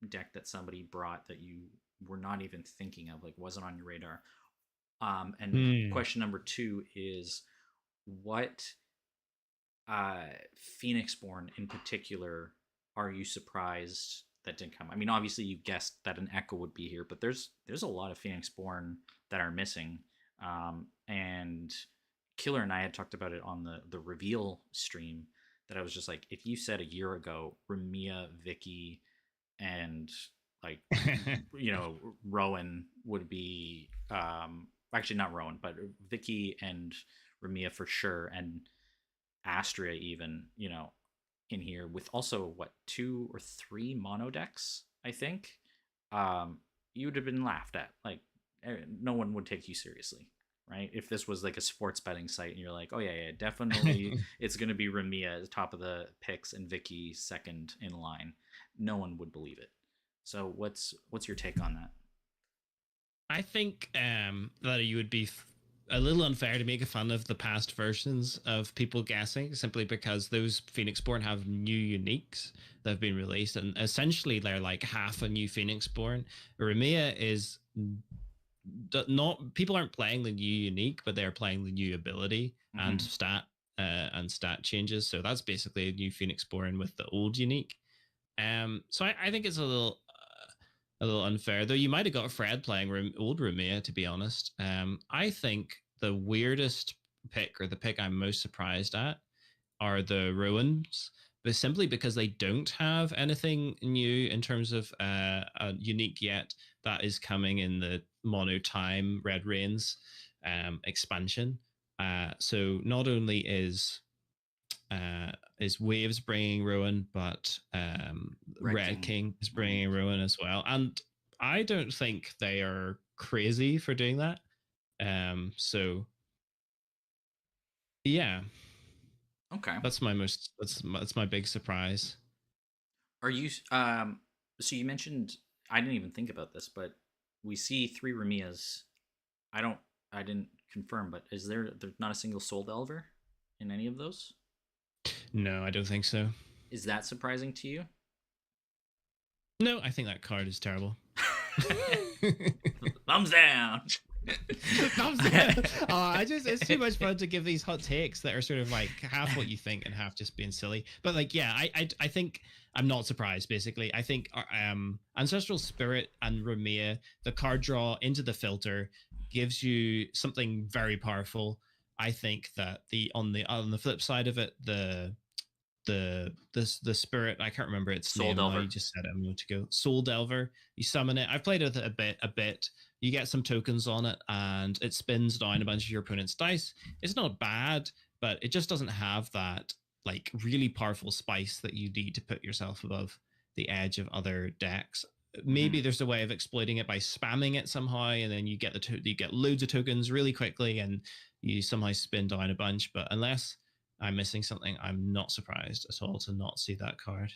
deck that somebody brought that you were not even thinking of, like wasn't on your radar? And hmm. question number two is what uh, Phoenixborn in particular are you surprised that didn't come? I mean, obviously you guessed that an Echo would be here, but there's a lot of Phoenixborn that are missing. And Killer and I had talked about it on the reveal stream that I was just like, if you said a year ago, Ramia, Vicky, and like Rowan would be actually not Rowan, but Vicky and Ramia for sure, and Astria even, in here with also what two or three mono decks, I think. You would have been laughed at. Like no one would take you seriously, right? If this was like a sports betting site and you're like, oh yeah, definitely it's gonna be Ramia at the top of the picks and Vicky second in line. No one would believe it. So what's your take on that? I think that you would be a little unfair to make a fun of the past versions of people guessing simply because those Phoenixborn have new uniques that have been released, and essentially they're like half a new Phoenixborn. Remea is not people aren't playing the new unique, but they're playing the new ability Mm-hmm. and stat changes. So that's basically a new Phoenixborn with the old unique. So I think it's a little unfair, though. You might have got Fred playing old Rumia, to be honest. I think the weirdest pick, or the pick I'm most surprised at, are the Ruins, but simply because they don't have anything new in terms of a unique yet that is coming in the Mono Time Red Rains expansion. So not only is Waves bringing Ruin, but Red Red King. King is Mm-hmm. bringing Ruin as well. And I don't think they are crazy for doing that. So yeah, Okay. that's my big surprise. Are you so you mentioned, I didn't even think about this, but we see three Ramias. I don't I didn't confirm, but there's not a single Soul Delver in any of those? No, I don't think so. Is that surprising to you? No, I think that card is terrible. Thumbs down. Thumbs down. I just it's too much fun to give these hot takes that are sort of like half what you think and half just being silly. But like, yeah, I think I'm not surprised. Basically, I think Ancestral Spirit and Ramia, the card draw into the filter, gives you something very powerful. I think that the flip side of it, the spirit, I can't remember its Soul name now, Delver. you just said it a minute ago, Soul Delver, you summon it. I've played with it a bit. You get some tokens on it and it spins down a bunch of your opponent's dice. It's not bad, but it just doesn't have that like really powerful spice that you need to put yourself above the edge of other decks. Mm-hmm. Maybe there's a way of exploiting it by spamming it somehow, and then you get you get loads of tokens really quickly, and you somehow spin down a bunch. But unless I'm missing something, I'm not surprised at all to not see that card.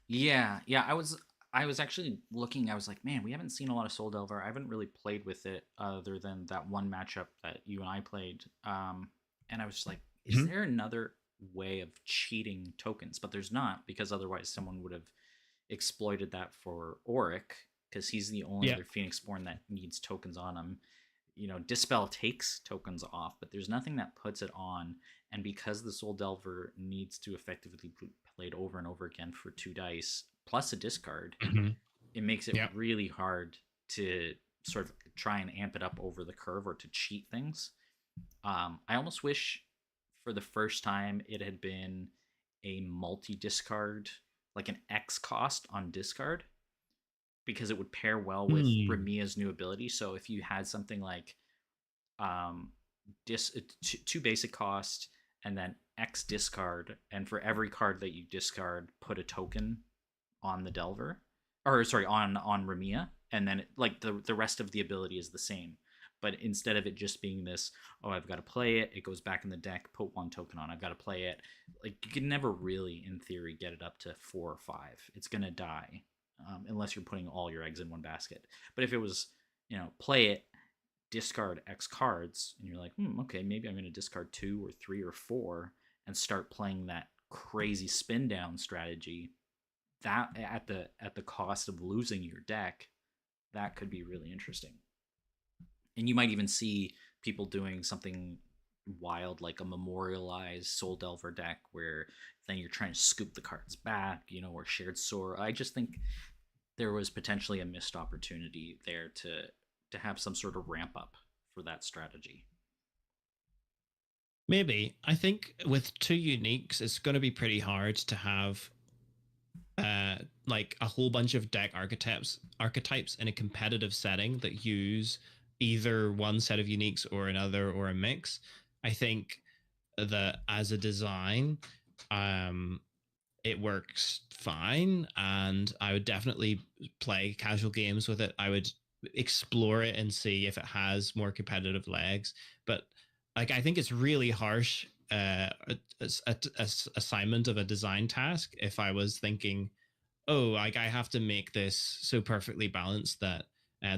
Yeah, yeah. I was actually looking. I was like, man, we haven't seen a lot of Soul Delver. I haven't really played with it other than that one matchup that you and I played. And I was just like, is Mhm. there another way of cheating tokens? But there's not, because otherwise someone would have exploited that for Auric, because he's the only Yeah. other Phoenixborn that needs tokens on him. Dispel takes tokens off, but there's nothing that puts it on. And because the Soul Delver needs to effectively be played over and over again for 2 dice plus a discard, Mhm. it makes it Yeah. really hard to sort of try and amp it up over the curve or to cheat things. I almost wish for the first time it had been a multi discard, like an X cost on discard, because it would pair well with Hmm. Ramia's new ability. So if you had something like um, two basic cost and then X discard, and for every card that you discard, put a token on the Delver, or sorry, on Ramia, and then like the rest of the ability is the same. But instead of it just being this, oh, I've got to play it, it goes back in the deck, put one token on, I've got to play it. Like, you can never really, in theory, get it up to 4 or 5. It's gonna die, unless you're putting all your eggs in one basket. But if it was, play it, discard X cards, and you're like, okay, maybe I'm going to discard 2 or 3 or 4 and start playing that crazy spin down strategy. That at the cost of losing your deck, that could be really interesting. And you might even see people doing something wild like a memorialized Soul Delver deck where then you're trying to scoop the cards back, or shared sore. I just think there was potentially a missed opportunity there to have some sort of ramp up for that strategy. Maybe. I think with two uniques, it's going to be pretty hard to have like a whole bunch of deck archetypes in a competitive setting that use either one set of uniques or another or a mix. I think that as a design, um, it works fine, and I would definitely play casual games with it. I would explore it and see if it has more competitive legs. But like, I think it's really harsh assignment of a design task if I was thinking, oh, like I have to make this so perfectly balanced that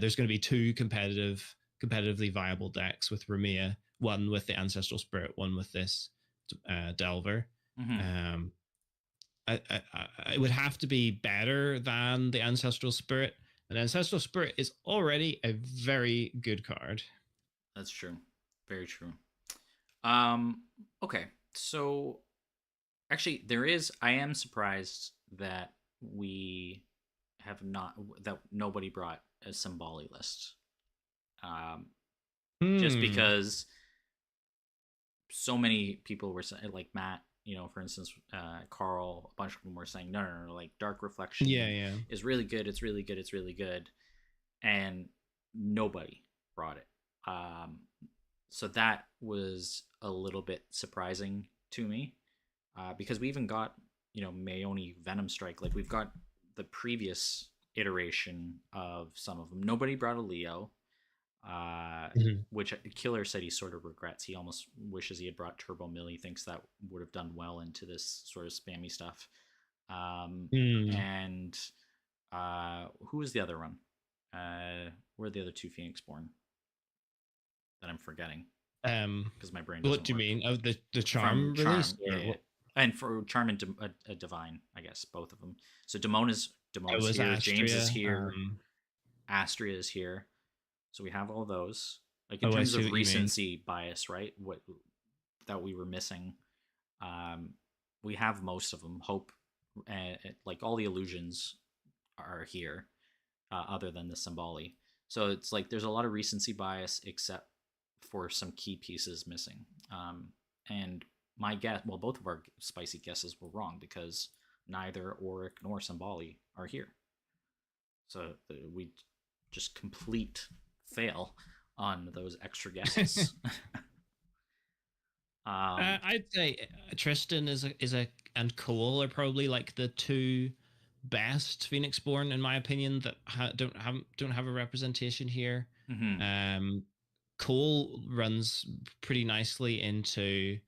there's going to be two competitively viable decks with Ramia, one with the Ancestral Spirit, one with this Delver. Mm-hmm. Um, it would have to be better than the Ancestral Spirit. And Ancestral Spirit is already a very good card. That's true. Very true. Um, okay. So actually there is I am surprised that we have not that nobody brought a Symboli list. Um, just Hmm. because so many people were saying, like Matt, for instance, Carl, a bunch of them were saying, no, no, no, like Dark Yeah, Reflection yeah. is really good. It's really good. It's really good. And nobody brought it. So that was a little bit surprising to me, because we even got, Mayoni Venom Strike. Like, we've got the previous iteration of some of them. Nobody brought a Leo. Mhm. which Killer said he sort of regrets. He almost wishes he had brought Turbo Mill. He thinks that would have done well into this sort of spammy stuff. Mm. And who was the other one? Where are the other two Phoenix Born that I'm forgetting because my brain What doesn't do you work? mean? Oh, the From charm release, Charm, yeah, or yeah. what? And for Charm and Divine, I guess both of them. So It Damona's was here, James is Astria. here, Astria is here. So we have all those. Like in Oh, I terms see of what you mean. recency bias, right? What that we were missing. Um, we have most of them. Hope, like all the illusions are here, other than the Symboli. So it's like there's a lot of recency bias, except for some key pieces missing. And my guess, well, both of our spicy guesses were wrong because neither Auric nor Symboli are here. So we just complete fail on those extra guesses. um, I'd say Tristan is a and Cole are probably like the two best Phoenix Born in my opinion that don't have a representation here. mhm. Um, Cole runs pretty nicely into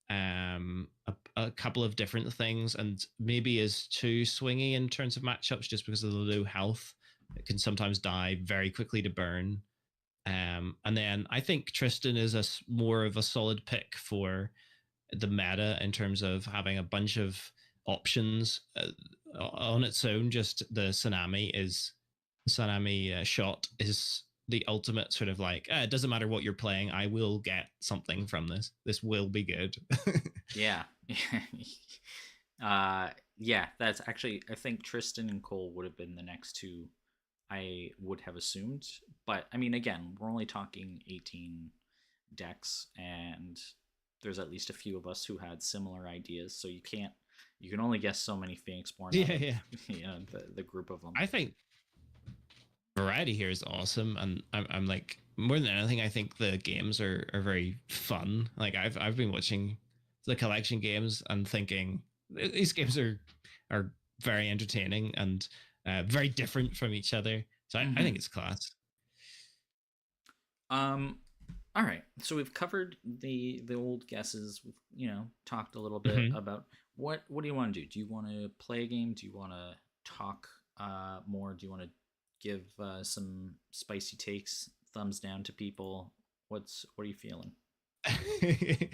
a couple of different things and maybe is too swingy in terms of matchups just because of the low health. It can sometimes die very quickly to burn. And then I think Tristan is more of a solid pick for the meta in terms of having a bunch of options on its own. Just the Tsunami shot is the ultimate sort of like it doesn't matter what you're playing, I will get something from this. This will be good. Yeah. Yeah, that's actually, I think Tristan and Cole would have been the next two I would have assumed. But I mean, again, we're only talking 18 decks, and there's at least a few of us who had similar ideas. So you can only guess so many Phoenix Born out Yeah, of yeah. the group of them. I think variety here is awesome, and I'm like more than anything, I think the games are very fun. Like I've been watching the collection games and thinking these games are very entertaining and very different from each other. So I think Mm-hmm. it's class. Um, all right. So we've covered the old guesses. We've talked a little bit Mm-hmm. about what do you want to do? Do you want to play a game? Do you want to talk more? Do you want to give some spicy takes, thumbs down to people? What are you feeling? We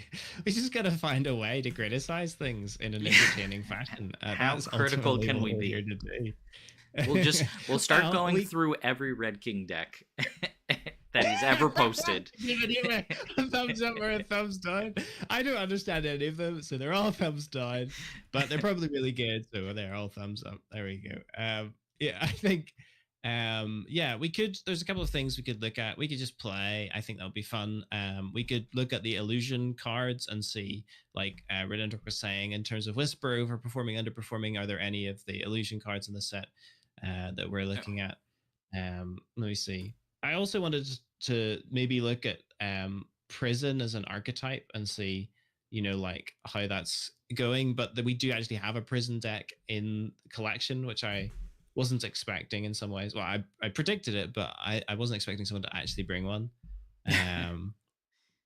just gotta find a way to criticize things in an entertaining fashion. How That's critical ultimately can what we we're here be? to do. We'll start Well, going we through every Red King deck that he's ever posted. Give it a thumbs up or a thumbs down. I don't understand any of them, so they're all thumbs down, but they're probably really good, so they're all thumbs up. There we go. Yeah, I think yeah, we could there's a couple of things we could look at. We could just play. I think that would be fun. We could look at the illusion cards and see, like Redendrick was saying, in terms of Whisper, overperforming, underperforming, are there any of the illusion cards in the set that we're Oh. looking at? Let me see. I also wanted to maybe look at prison as an archetype and see, like how that's going. But that we do actually have a prison deck in collection, which I wasn't expecting in some ways. Well, I predicted it, but I wasn't expecting someone to actually bring one. Um,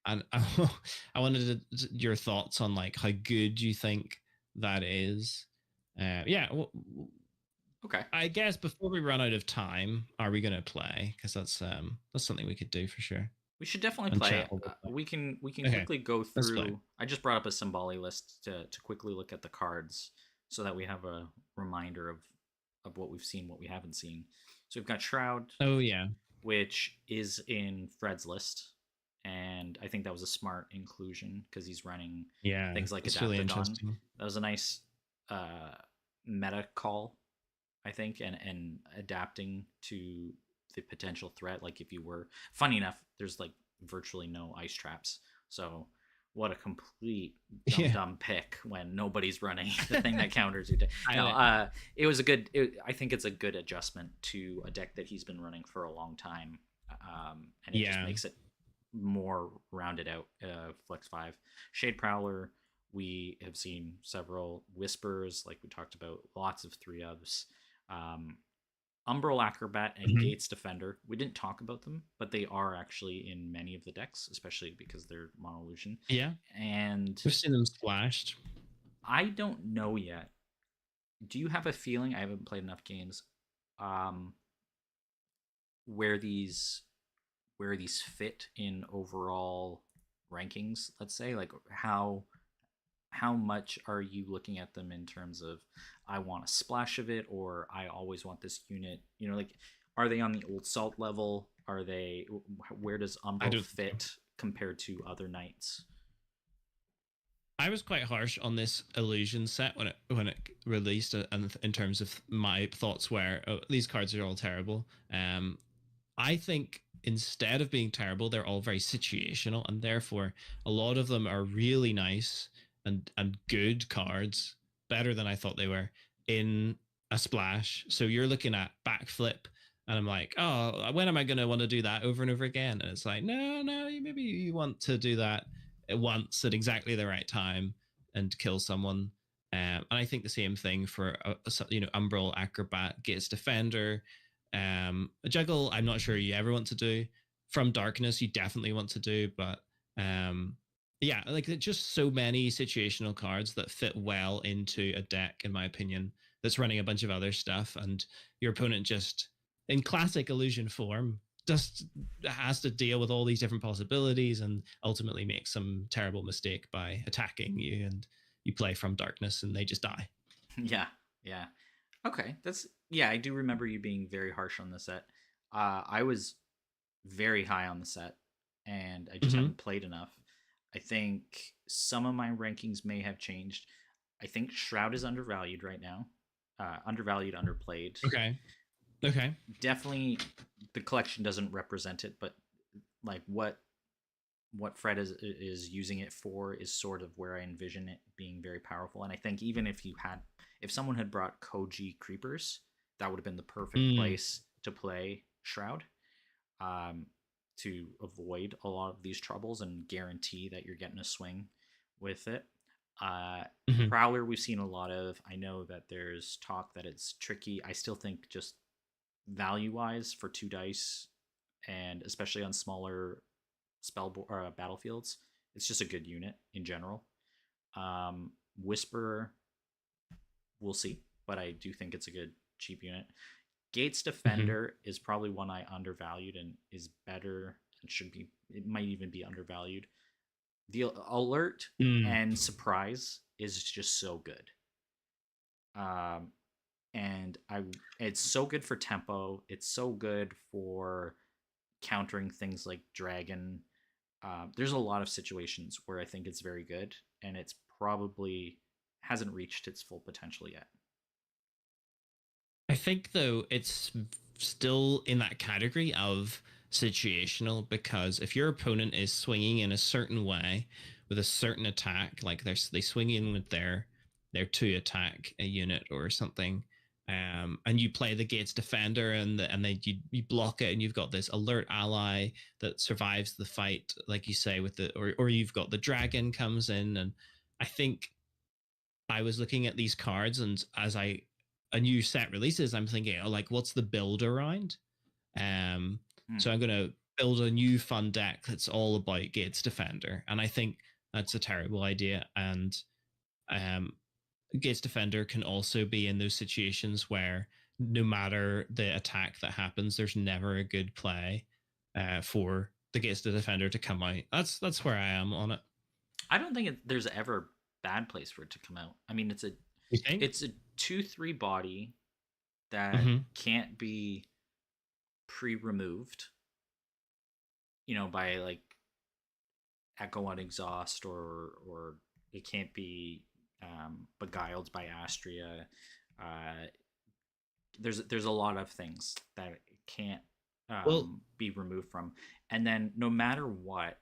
and I wanted your thoughts on like how good you think that is. Yeah, Okay. I guess before we run out of time, are we going to play? Because that's something we could do for sure We should definitely and play. chat a little bit. We can Okay, quickly go let's play. through. I just brought up a Symboli list to quickly look at the cards so that we have a reminder of what we've seen, what we haven't seen. So we've got Shroud, Oh yeah, which is in Fred's list, and I think that was a smart inclusion because he's running yeah, things like that's really Adaptodon. interesting. That was a nice uh, meta call, I think, and adapting to the potential threat. Like if you were, funny enough, there's like virtually no ice traps. So what a complete Yeah, dumb pick when nobody's running the thing that counters your deck. No, I, it was a good. I think it's a good adjustment to a deck that he's been running for a long time, and it just yeah, makes it more rounded out. Flex 5, Shade Prowler. We have seen several whispers, like we talked about, lots of 3 ofs. Um, Umbral Acrobat and Mhm. Gates Defender. We didn't talk about them, but they are actually in many of the decks, especially because they're mono illusion. Yeah, And we've seen them splashed. I don't know yet. Do you have a feeling? I haven't played enough games. Um, where these fit in overall rankings? Let's say, like how much are you looking at them in terms of I want a splash of it or I always want this unit? You know, like are they on the old salt level? Are they where does I Umbral don't think so. fit compared to other knights? I was quite harsh on this illusion set when it released, and in terms of my thoughts, where these cards are all terrible. I think instead of being terrible, they're all very situational, and therefore a lot of them are really nice and good cards, better than I thought they were in a splash. So you're looking at backflip, and I'm like, oh, when am I going to want to do that over and over again? And it's like, no, no, maybe you want to do that once at exactly the right time and kill someone. And I think the same thing for Umbral Acrobat, Gates Defender, a juggle. I'm not sure you ever want to do. From Darkness, you definitely want to do, but um, yeah, like just so many situational cards that fit well into a deck, in my opinion, that's running a bunch of other stuff, and your opponent just, in classic illusion form, just has to deal with all these different possibilities and ultimately makes some terrible mistake by attacking you, and you play From Darkness and they just die. Yeah, yeah. Okay, that's yeah. I do remember you being very harsh on the set. I was very high on the set, and I just Mm-hmm. haven't played enough. I think some of my rankings may have changed. I think Shroud is undervalued right now. Undervalued, underplayed. Okay. Okay. Definitely, the collection doesn't represent it, but like what Fred is using it for is sort of where I envision it being very powerful. And I think even if someone had brought Koji Creepers, that would have been the perfect Mm. place to play Shroud, um, to avoid a lot of these troubles and guarantee that you're getting a swing with it. Uh, Mm-hmm. Prowler, we've seen a lot of. I know that there's talk that it's tricky. I still think just value wise for 2 dice, and especially on smaller battlefields, it's just a good unit in general. Whisperer, we'll see, but I do think it's a good cheap unit. Gates Mm-hmm. Defender is probably one I undervalued and is better and should be. It might even be undervalued. The alert Mm. and surprise is just so good. Um, and it's so good for tempo. It's so good for countering things like dragon. There's a lot of situations where I think it's very good, and it's probably hasn't reached its full potential yet. I think though it's still in that category of situational, because if your opponent is swinging in a certain way with a certain attack, like they swing in with their two attack a unit or something, and you play the Gates Defender and then you block it, and you've got this alert ally that survives the fight, like you say, with the or you've got the dragon comes in, and I think I was looking at these cards, and as a new set releases, I'm thinking, oh, like what's the build around? Um, Hmm. so I'm gonna build a new fun deck that's all about Gates Defender, and I think that's a terrible idea. And um, Gates Defender can also be in those situations where no matter the attack that happens, there's never a good play for the Gates Defender to come out. That's where I am on it. I don't think there's ever a bad place for it to come out. I mean, You think? it's a 2/3 body that Mm-hmm. can't be pre-removed, by like echo on exhaust, or it can't be beguiled by Astria. Uh, there's a lot of things that it can't Well, be removed from, and then no matter what,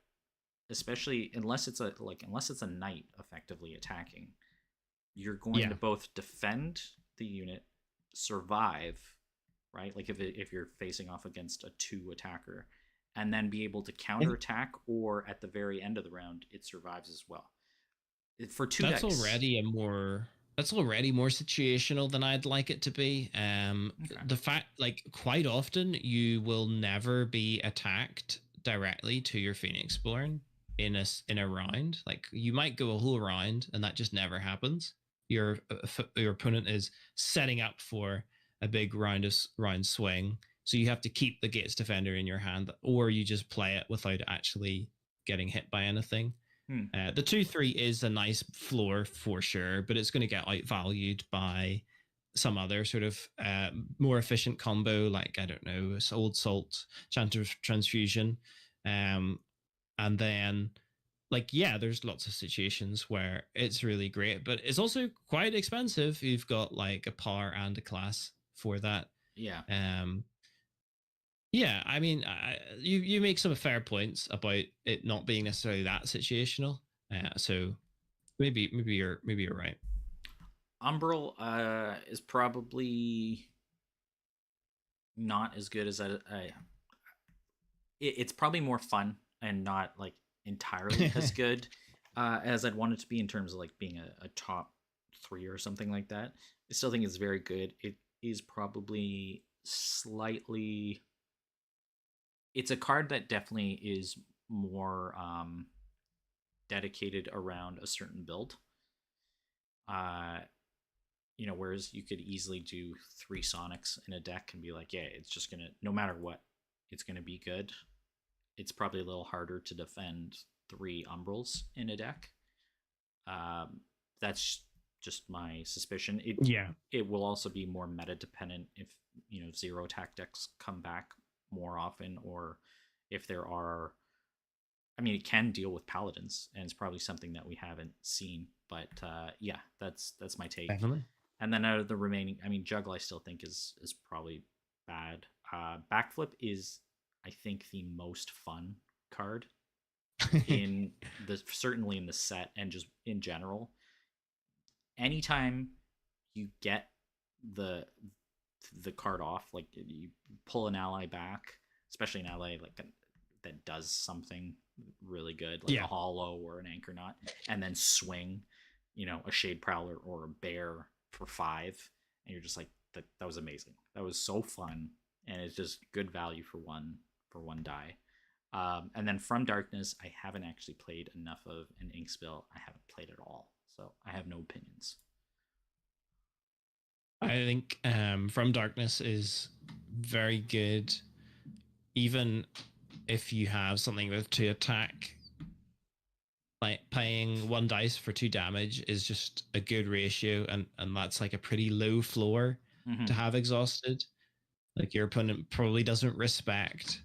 especially unless it's a knight effectively attacking, you're going yeah. to both defend the unit, survive, right? Like if you're facing off against a two attacker, and then be able to counterattack, or at the very end of the round, it survives as well. For two That's dice. already a more that's already more situational than I'd like it to be. Okay. The fact, like, quite often you will never be attacked directly to your Phoenix Born in a round. Like, you might go a whole round, and that just never happens. Your opponent is setting up for a big round swing, so you have to keep the Gates Defender in your hand, or you just play it without actually getting hit by anything. Hmm. The 2/3 is a nice floor for sure, but it's going to get outvalued by some other sort of more efficient combo, like, I don't know, Old Salt, Chant of Transfusion. And then, like, yeah, there's lots of situations where it's really great, but it's also quite expensive. You've got like a power and a class for that. Yeah. Um, yeah, I mean, you make some fair points about it not being necessarily that situational. So maybe you're right. Umbral is probably not as good as it's probably more fun and not like entirely as good as I'd want it to be in terms of like being a top three or something like that. I still think it's very good. It is probably slightly. It's a card that definitely is more dedicated around a certain build. Uh, whereas you could easily do three Sonics in a deck and be like, yeah, it's just gonna, no matter what, it's gonna be good. It's probably a little harder to defend three Umbrals in a deck. That's just my suspicion. It Yeah. it will also be more meta dependent if zero attack decks come back more often, or if there are. I mean, it can deal with paladins, and it's probably something that we haven't seen. But yeah, that's my take. Definitely. And then out of the remaining, I mean, Juggle I still think is probably bad. Backflip is, I think, the most fun card in the certainly in the set and just in general. Anytime you get the the card off, like you pull an ally back, especially an ally like that does something really good, like a Yeah. hollow or an anchor knot, and then swing, a shade prowler or a bear for 5, and you're just like that was amazing. That was so fun, and it's just good value for one die. And then From Darkness, I haven't actually played enough of an ink spill. I haven't played at all, so I have no opinions. I think From Darkness is very good, even if you have something with 2 attack. Like, paying 1 dice for 2 damage is just a good ratio, and that's like a pretty low floor to Mm-hmm. have exhausted. Like, your opponent probably doesn't respect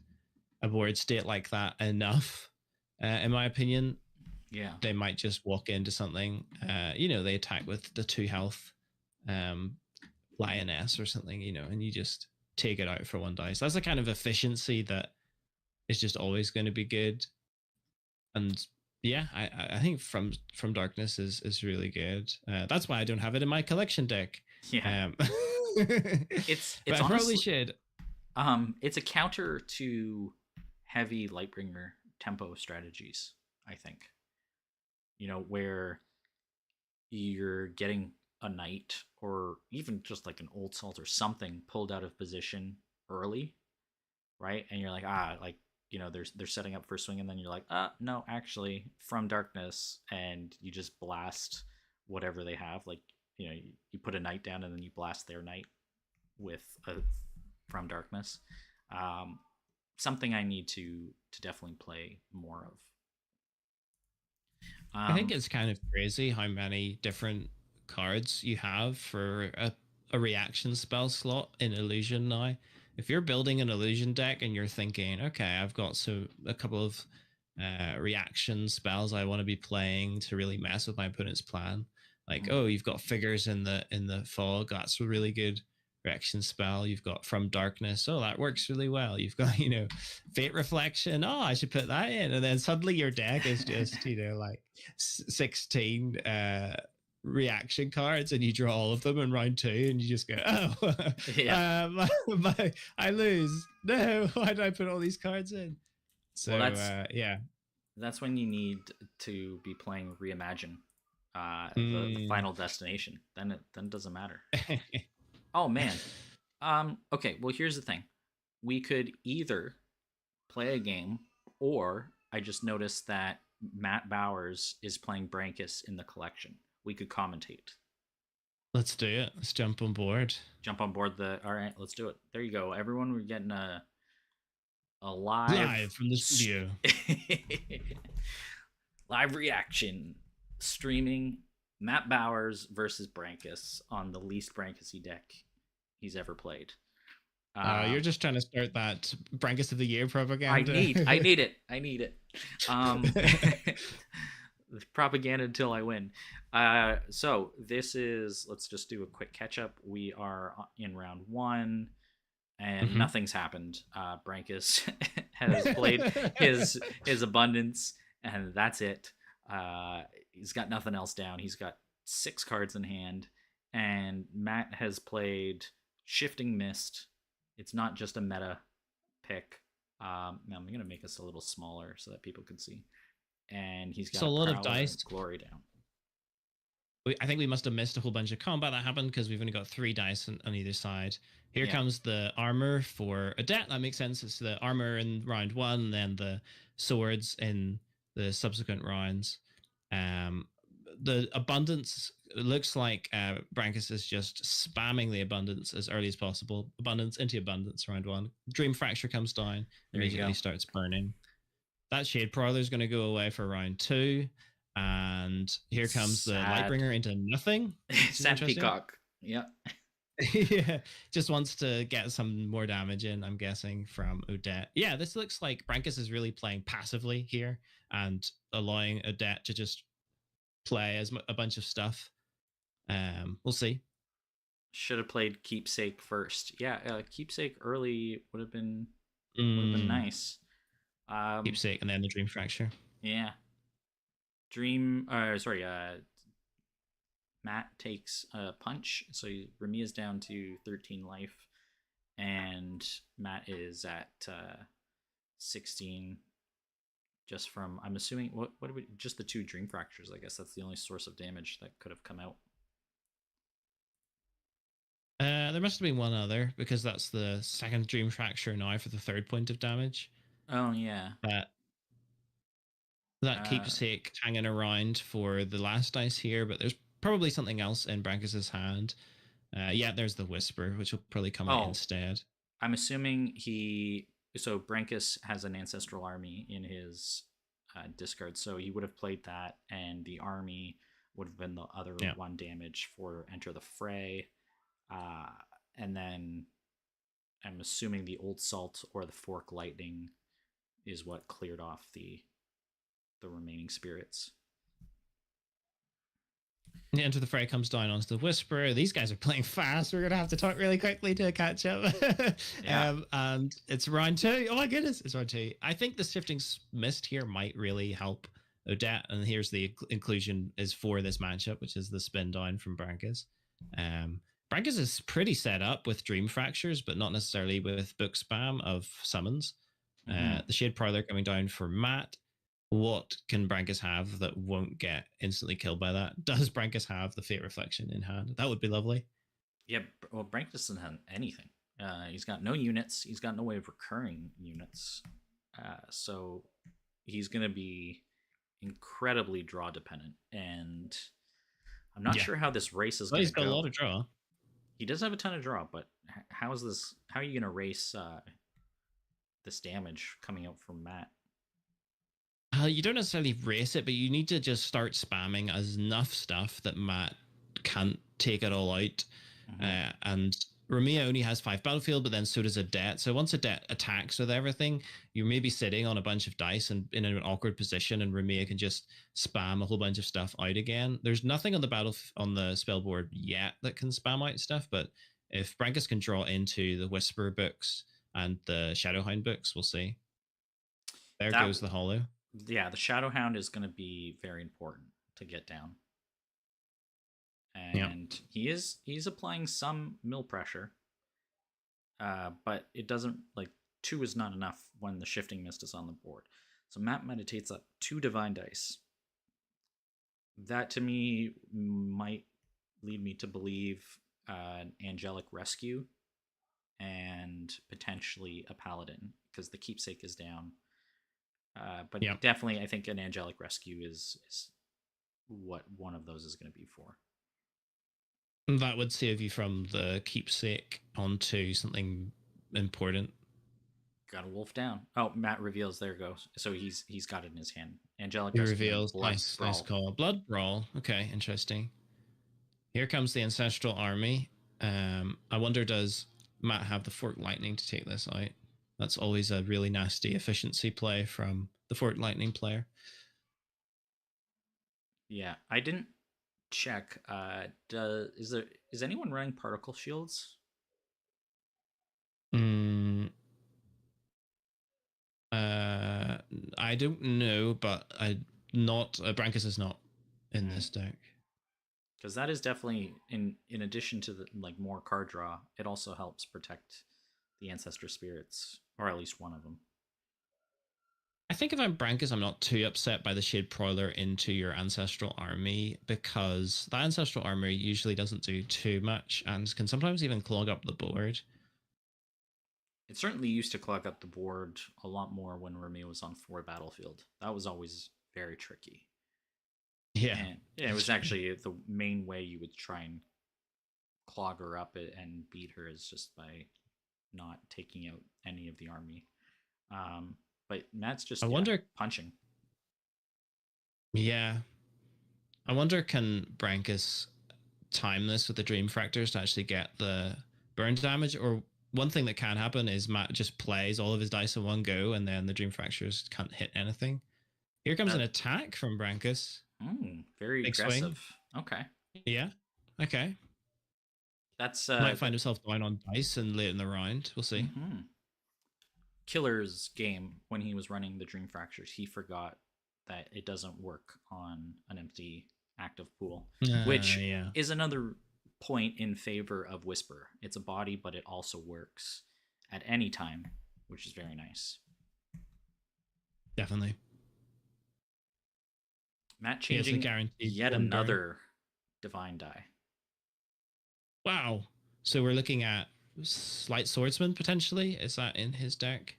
a board state like that enough, in my opinion. Yeah. They might just walk into something. They attack with the 2 health, um, lioness or something, and you just take it out for 1 dice. That's the kind of efficiency that is just always going to be good. And yeah, I think From Darkness is really good. That's why I don't have it in my collection deck. Yeah. Um, but It's I probably honestly should. it's a counter to heavy Lightbringer tempo strategies, I think. Where you're getting a knight or even just like an old salt or something pulled out of position early, right? And you're like, like, they're setting up for swing, and then you're like, no, actually, From Darkness, and you just blast whatever they have. Like, you put a knight down and then you blast their knight with a From Darkness. Um, Something I need to definitely play more of. I think Um, it's kind of crazy how many different cards you have for a reaction spell slot in Illusion now. If you're building an Illusion deck and you're thinking, okay, I've got a couple of reaction spells I want to be playing to really mess with my opponent's plan. Like, mm, oh, you've got figures in the fog. That's a really good reaction spell. You've got From Darkness. Oh, that works really well. You've got, Fate Reflection. Oh, I should put that in. And then suddenly your deck is just, like 16 reaction cards, and you draw all of them in round 2, and you just go, oh, yeah. I lose. No, why did I put all these cards in? So Well, yeah. that's when you need to be playing Reimagine, The Mm. final destination. Then it doesn't matter. Oh man. Okay, well here's the thing. We could either play a game, or I just noticed that Matt Bowers is playing Brankus in the collection. We could commentate. Let's do it. Let's jump on board. Jump on board the. All right, let's do it. There you go, everyone. We're getting a live Live from the studio. live reaction streaming Matt Bowers versus Brankus on the least Brankusy deck he's ever played. You're just trying to start that Brankus of the Year I propaganda. need it. I need it. Um, propaganda until I win. So this is. Let's just do a quick catch up. We are in round one, and Mhm. nothing's happened. Brankus has played his abundance, and that's it. He's got nothing else down. He's got 6 cards in hand, and Matt has played Shifting Mist. It's not just a meta pick. Now I'm gonna make this a little smaller so that people can see. And he's got So a a lot of Prowler and dice. Glory down. I think we must have missed a whole bunch of combat that happened because we've only got 3 dice on either side. Here Yeah, comes the armor for Adet. That makes sense. It's the armor in round 1, then the swords in the subsequent rounds. Um, the abundance looks like Brankus is just spamming the abundance as early as possible. Abundance into abundance round 1. Dream Fracture comes down, there you immediately go. starts burning. That Shade Prowler is going to go away for round 2. And here comes the Sad, Lightbringer into nothing, which is sad interesting. peacock. Yep. Yeah, just wants to get some more damage in, I'm guessing, from Odette. Yeah, this looks like Brankus is really playing passively here and allowing Odette to just play as a bunch of stuff. We'll see. Should have played Keepsake first. Yeah, Keepsake early would have been Mm, nice. Um, Keepsake and then the Dream Fracture. yeah. Dream. Sorry. Matt takes a punch, so Remy is down to 13 life, and Matt is at 16. Just from, I'm assuming, what do we, just the 2 dream fractures. I guess that's the only source of damage that could have come out. There must have been one other because that's the second Dream Fracture now for the 3rd point of damage. Oh yeah. Uh, that Uh, Keepsake hanging around for the last dice here, but there's probably something else in Brankus's hand. Yeah, there's the Whisper, which will probably come out oh, instead. I'm assuming he. So Brankus has an ancestral army in his discard, so he would have played that, and the army would have been the other Yeah. 1 damage for Enter the Fray, uh, and then I'm assuming the Old Salt or the Fork Lightning is what cleared off the remaining spirits. Enter the Fray comes down onto the Whisper. These guys are playing fast. We're gonna have to talk really quickly to catch up. Yeah. And it's round 2. Oh my goodness, it's round 2. I think the Shifting Mist here might really help Odette. And here's the inclusion is for this matchup, which is the spin down from Brankus. Brankus is pretty set up with Dream Fractures, but not necessarily with book spam of summons. Mm-hmm. The Shade Prowler coming down for Matt. What can Brankus have that won't get instantly killed by that? Does Brankus have the Fate Reflection in hand? That would be lovely. Yeah. Well, Brankus doesn't have anything. He's got no units. He's got no way of recurring units. So he's going to be incredibly draw dependent, and I'm not Yeah. sure how this race is Well, going he's to got a go. lot of draw. He does have a ton of draw, but how is this? How are you going to race this damage coming out from Matt? You don't necessarily race it, but you need to just start spamming enough stuff that Matt can't take it all out. Mm-hmm. And Ramia only has 5 battlefield, but then so does Adet. So once Adet attacks with everything, you may be sitting on a bunch of dice and in an awkward position, and Ramia can just spam a whole bunch of stuff out again. There's nothing on the spell board yet that can spam out stuff, but if Brankus can draw into the Whisper books and the Shadowhound books, we'll see. There That goes the Hollow. Yeah, the Shadowhound is going to be very important to get down, Yeah. and he's applying some mill pressure, but it doesn't, like, 2 is not enough when the Shifting Mist is on the board. So Matt meditates up 2 divine dice. That to me might lead me to believe an angelic rescue and potentially a paladin because the keepsake is down. But Yeah. definitely, I think an angelic rescue is what one of those is going to be for. That would save you from the keepsake onto something important. Got a wolf down. Oh, Matt reveals. There goes. So he's got it in his hand. Angelic He rescue and reveals. blood Nice, nice brawl. call. Blood Brawl. Okay, interesting. Here comes the Ancestral Army. I wonder, does Matt have the Fork Lightning to take this out? That's always a really nasty efficiency play from the Fork Lightning player. Yeah, I didn't check. Is anyone running particle shields? Mm, uh, I don't know, but I not Brankus is not in this deck. Because that is definitely in addition to the like more card draw, it also helps protect the ancestor spirits, or at least one of them. I think if I'm Brankus, I'm not too upset by the Shade Broiler into your Ancestral Army because that Ancestral Army usually doesn't do too much and can sometimes even clog up the board. It certainly used to clog up the board a lot more when Remy was on 4 battlefield. That was always very tricky. Yeah, And it that's was true. actually the main way you would try and clog her up and beat her is just by not taking out any of the army. Um, but Matt's I just wonder, punching. yeah, I wonder can Brankus time this with the Dream Fractors to actually get the burn damage? Or one thing that can happen is Matt just plays all of his dice in one go and then the Dream Fractures can't hit anything. Here comes an That attack from Brankus. very Big swing. aggressive. Okay, Yeah. Okay. that's Might find himself down on dice and late in the round. We'll see. mm-hmm. Killer's game when he was running the Dream Fractures. He forgot that it doesn't work on an empty active pool, which Yeah, is another point in favor of Whisper. It's a body, but it also works at any time, which is very nice. definitely. Matt He has the changing guaranteed yet one burn. another divine die. Wow. So we're looking at Slight Swordsman potentially. Is that in his deck?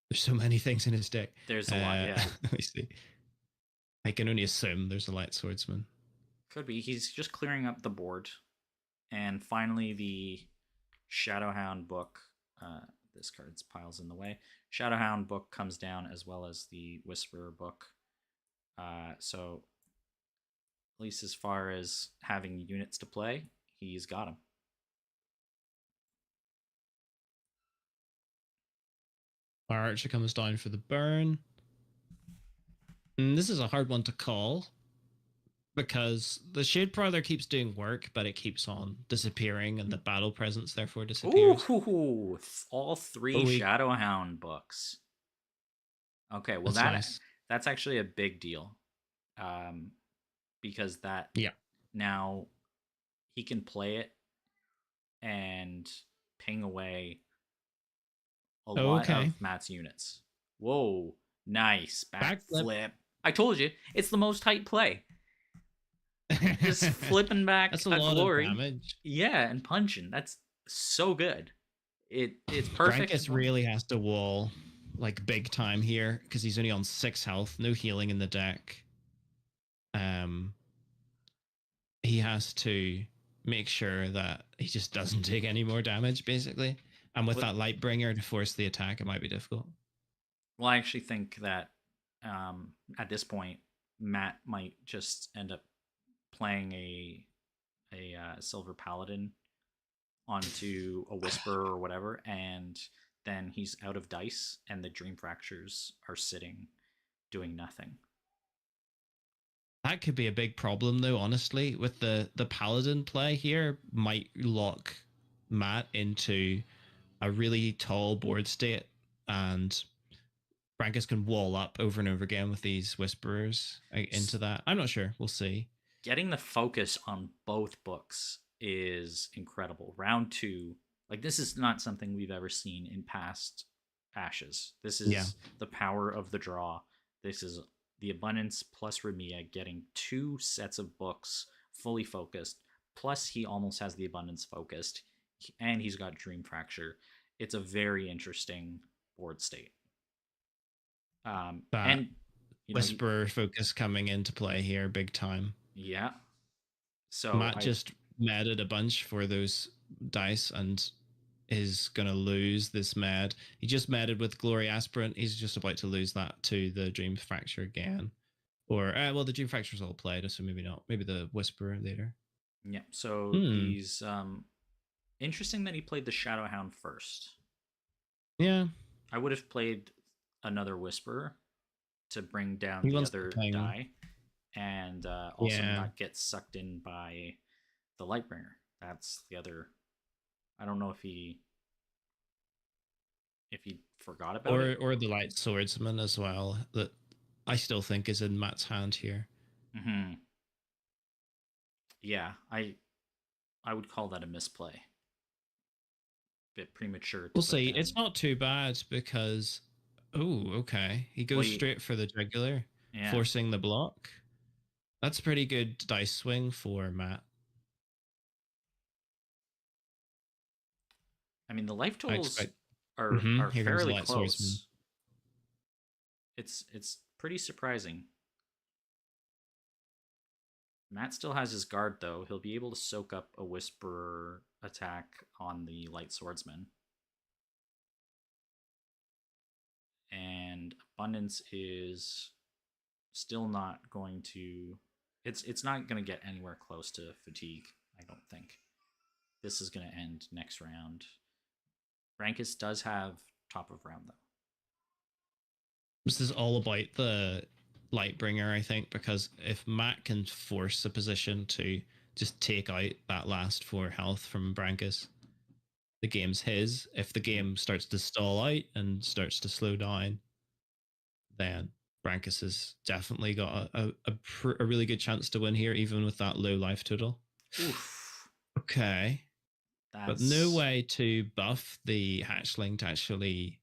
There's so many things in his deck. There's a lot, yeah. Let me see. I can only assume there's a Light Swordsman. Could be. He's just clearing up the board. And finally, the Shadowhound book. This card's piles in the way. Shadowhound book comes down as well as the Whisperer book. So, at least as far as having units to play, he's got them. Our Archer comes down for the burn. And this is a hard one to call because the Shade Prowler keeps doing work, but it keeps on disappearing, and the battle presence therefore disappears. Ooh, all three Oh, we Shadowhound books. Okay, well that's nice. that's actually a big deal, um, because that Yeah. now he can play it and ping away a lot Okay. of Matt's units. Whoa, nice Backflip. backflip! I told you, it's the most tight play. Just flipping back That's a a lot of glory, damage. yeah, and punching. That's so good. It's perfect. Brankus really has to wall like big time here because he's only on 6 health, no healing in the deck. Um, he has to make sure that he just doesn't take any more damage, basically. And with Well, that Lightbringer to force the attack, it might be difficult. well, I actually think that at this point, Matt might just end up playing a silver paladin onto a whisper or whatever, and then he's out of dice, and the dream fractures are sitting, doing nothing. That could be a big problem, though. Honestly, with the paladin play here, might lock Matt into a really tall board state, and Brankus can wall up over and over again with these whisperers into that. I'm not sure. We'll see. Getting the focus on both books is incredible. Round two, like this is not something we've ever seen in past Ashes. This Yeah. is the power of the draw. This is the Abundance plus Remia getting 2 sets of books fully focused. Plus, he almost has the Abundance focused, and he's got Dream Fracture. It's a very interesting board state. That And Whisperer focus coming into play here, big time. yeah. So Matt just meted a bunch for those dice and is going to lose this med. He just meted with Glory Aspirant. He's just about to lose that to the Dream Fracture again. Or, well, the Dream Fracture's all played, so maybe not. Maybe the Whisperer later. yeah. So these interesting that he played the Shadowhound first. Yeah. I would have played another Whisperer to bring down He the wants other to ping. die, and also not get sucked in by the Lightbringer. That's the other. I don't know if he forgot about it, or the Light Swordsman as well. That I still think is in Matt's hand here. Mm-hmm. Yeah, I would call that a misplay. Bit premature. We'll see. It's not too bad because, okay, he goes straight for the jugular, forcing the block. That's a pretty good dice swing for Matt. I mean, the life totals are fairly close. It's pretty surprising. Matt still has his guard, though. He'll be able to soak up a Whisperer attack on the Light Swordsman. And Abundance is still not going to... It's not going to get anywhere close to Fatigue, I don't think. This is going to end next round. Brankus does have top of round, though. This is all about the Lightbringer, I think, because if Matt can force a position to just take out that last 4 health from Brankus, the game's his. If the game starts to stall out and starts to slow down, then Brankus has definitely got a really good chance to win here, even with that low life total. Oof. Okay. But no way to buff the hatchling to actually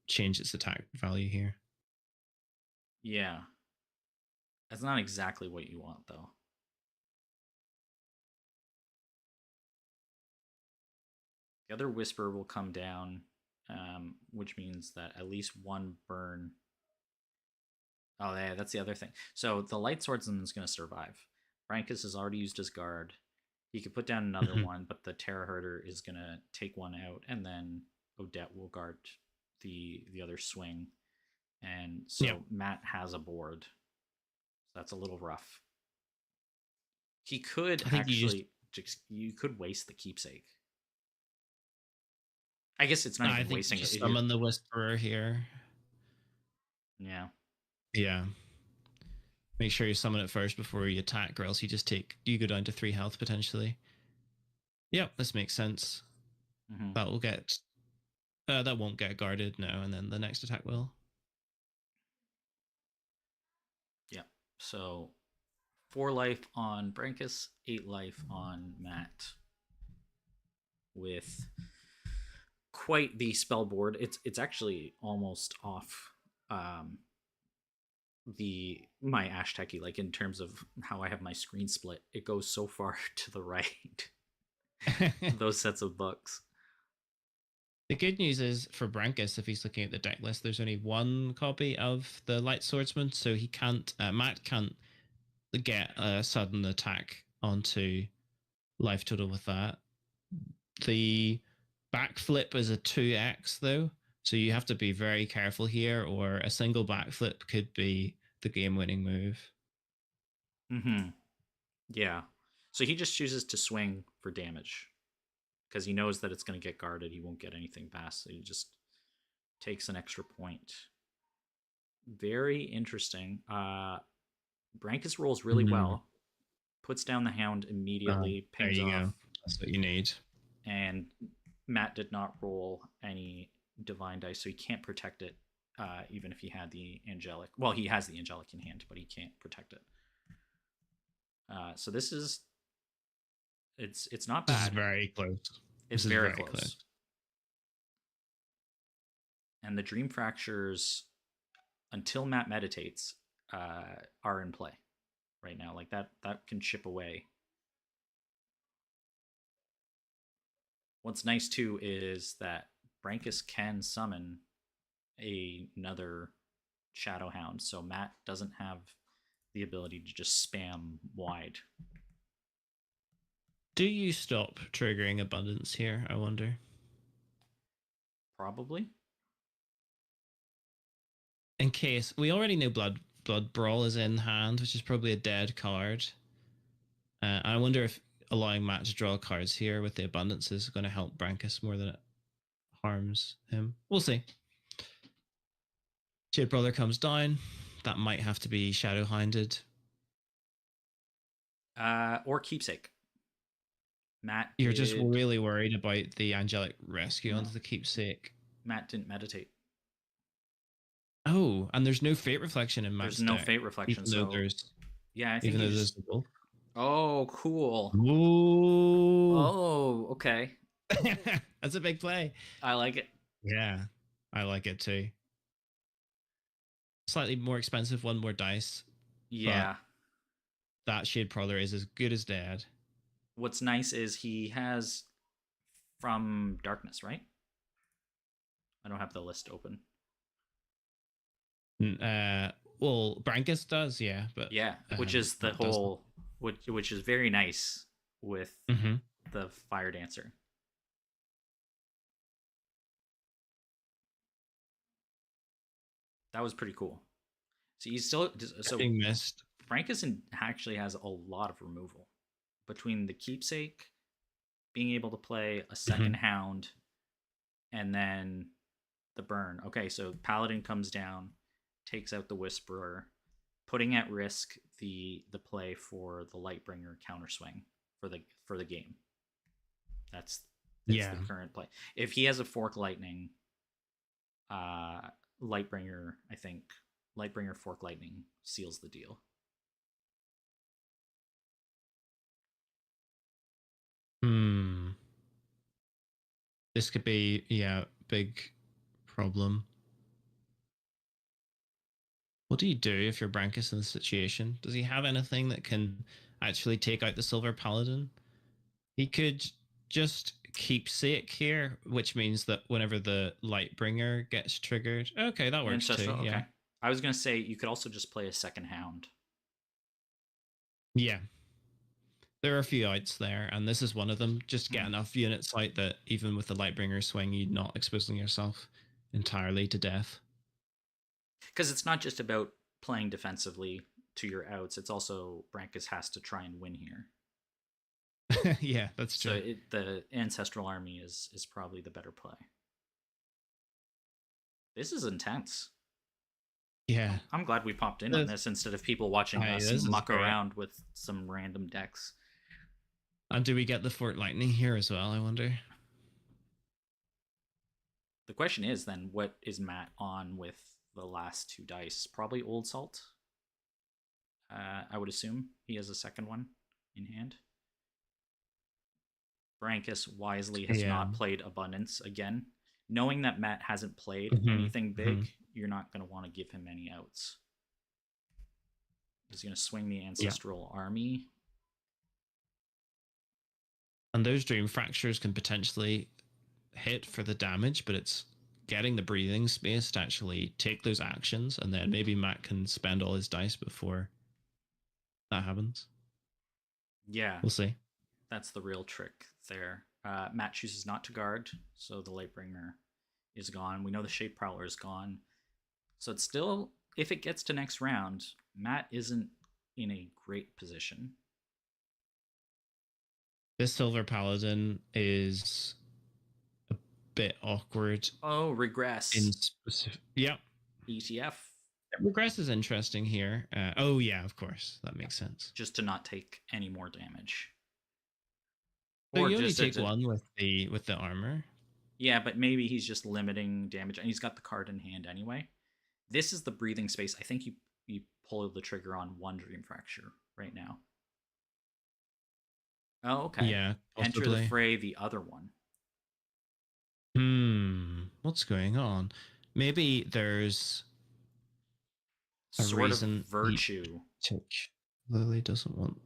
change its attack value here. Yeah. That's not exactly what you want, though. The other Whisper will come down, which means that at least one burn. Oh, yeah, that's the other thing. So the Light Swordsman is going to survive. Brankus has already used his guard. He could put down another one, but the Terra Herder is going to take one out, and then Odette will guard the other swing. And so Matt has a board. So that's a little rough. He could actually... You could waste the Keepsake. I guess it's not even wasting it. Summon the Whisperer here. Yeah. Yeah. Make sure you summon it first before you attack, or else you go down to 3 health potentially. Yep, this makes sense. Mm-hmm. That will get that won't get guarded now, and then the next attack will. Yeah. So 4 life on Brankus, 8 life on Matt. With quite the spell board. It's actually almost off my Ashtalkie, like in terms of how I have my screen split. It goes so far to the right. Those sets of books. The good news is for Brankus, if he's looking at the deck list, there's only 1 copy of the Light Swordsman, so he can't. Matt can't get a sudden attack onto life total with that. The backflip is a 2x though, so you have to be very careful here, or a single backflip could be the game-winning move. Mm-hmm. Yeah. So he just chooses to swing for damage because he knows that it's going to get guarded. He won't get anything past, so he just takes an extra point. Very interesting. Brankus rolls really well, puts down the Hound immediately, pings off. Go. That's what you need. And Matt did not roll any divine dice, so he can't protect it, even if he had the angelic. Well, he has the angelic in hand, but he can't protect it. So this is... It's not bad. This is very close. It's very close. And the Dream Fractures, until Matt meditates, are in play right now. Like that can chip away. What's nice too is that Brankus can summon another Shadowhound, so Matt doesn't have the ability to just spam wide. Do you stop triggering abundance here? I wonder. Probably. In case we already know Blood Brawl is in hand, which is probably a dead card. I wonder if allowing Matt to draw cards here with the abundance is going to help Brankus more than it harms him. We'll see. Jade Brother comes down. That might have to be Shadowhounded. Or Keepsake. Matt You're just did. really worried about the angelic rescue No, onto the keepsake. Matt didn't meditate. Oh, and there's no fate reflection in There's Matt's no deck, fate reflection, even though so there's yeah, I think even he though just. there's a wolf. Oh, cool. Ooh, Oh, okay. that's a big play. I like it. Yeah, I like it too. Slightly more expensive, one more dice, but Yeah. that Shade Prowler is as good as dead. What's nice is he has from Darkness, right? I don't have the list open. Well, Brankus does, yeah, but Yeah, which is the that doesn't. whole, which is very nice with Mm-hmm. the Fire Dancer. That was pretty cool. So he's still so Being missed. Frankenstein actually has a lot of removal between the Keepsake, being able to play a Mm-hmm. second Hound, and then the burn. Okay, so Paladin comes down, takes out the Whisperer, putting at risk the play for the Lightbringer counterswing for the game. That's Yeah. the current play. If he has a Fork Lightning, uh, Lightbringer, I think Lightbringer Fork Lightning seals the deal. Hmm. This could be, yeah, big problem. What do you do if you're Brankus in this situation? Does he have anything that can actually take out the Silver Paladin? He could just keepsake here, which means that whenever the Lightbringer gets triggered, okay, that works too. Ancestral, Yeah, okay. I was gonna say you could also just play a second Hound. yeah. There are a few outs there, and this is one of them. Just get enough units out that even with the Lightbringer swing, you're not exposing yourself entirely to death. Because it's not just about playing defensively to your outs. It's also Brankus has to try and win here. Yeah, that's So true. the ancestral army is probably the better play. This is intense. Yeah, I'm glad we popped in on this instead of people watching hey, us this is muck great. around with some random decks. And do we get the Fort Lightning here as well? I wonder. The question is then, what is Matt on with the last two dice? Probably Old Salt. I would assume he has a second one in hand. Brankus wisely has Yeah. not played Abundance again. Knowing that Matt hasn't played Mm-hmm. anything Mm-hmm. big, you're not going to want to give him any outs. He's going to swing the Yeah. Ancestral Army. And those Dream Fractures can potentially hit for the damage, but it's getting the breathing space to actually take those actions, and then maybe Matt can spend all his dice before that happens. Yeah, We'll see. that's the real trick there. Matt chooses not to guard, so the Lightbringer is gone. We know the Shape Prowler is gone. So it's still, if it gets to next round, Matt isn't in a great position. This Silver Paladin is a bit awkward Oh, in regress. specific. Yeah. ETF, Regress is interesting here. Oh yeah, of course, that makes sense. just to not take any more damage. So Or you only just take one with the armor. yeah, but maybe he's just limiting damage, and he's got the card in hand anyway. This is the breathing space. I think you pull the trigger on one Dream Fracture right now. Oh, okay. Yeah, Enter the possibly. fray, the other one. What's going on? Maybe there's A Sword of reason he Virtue. particularly doesn't want.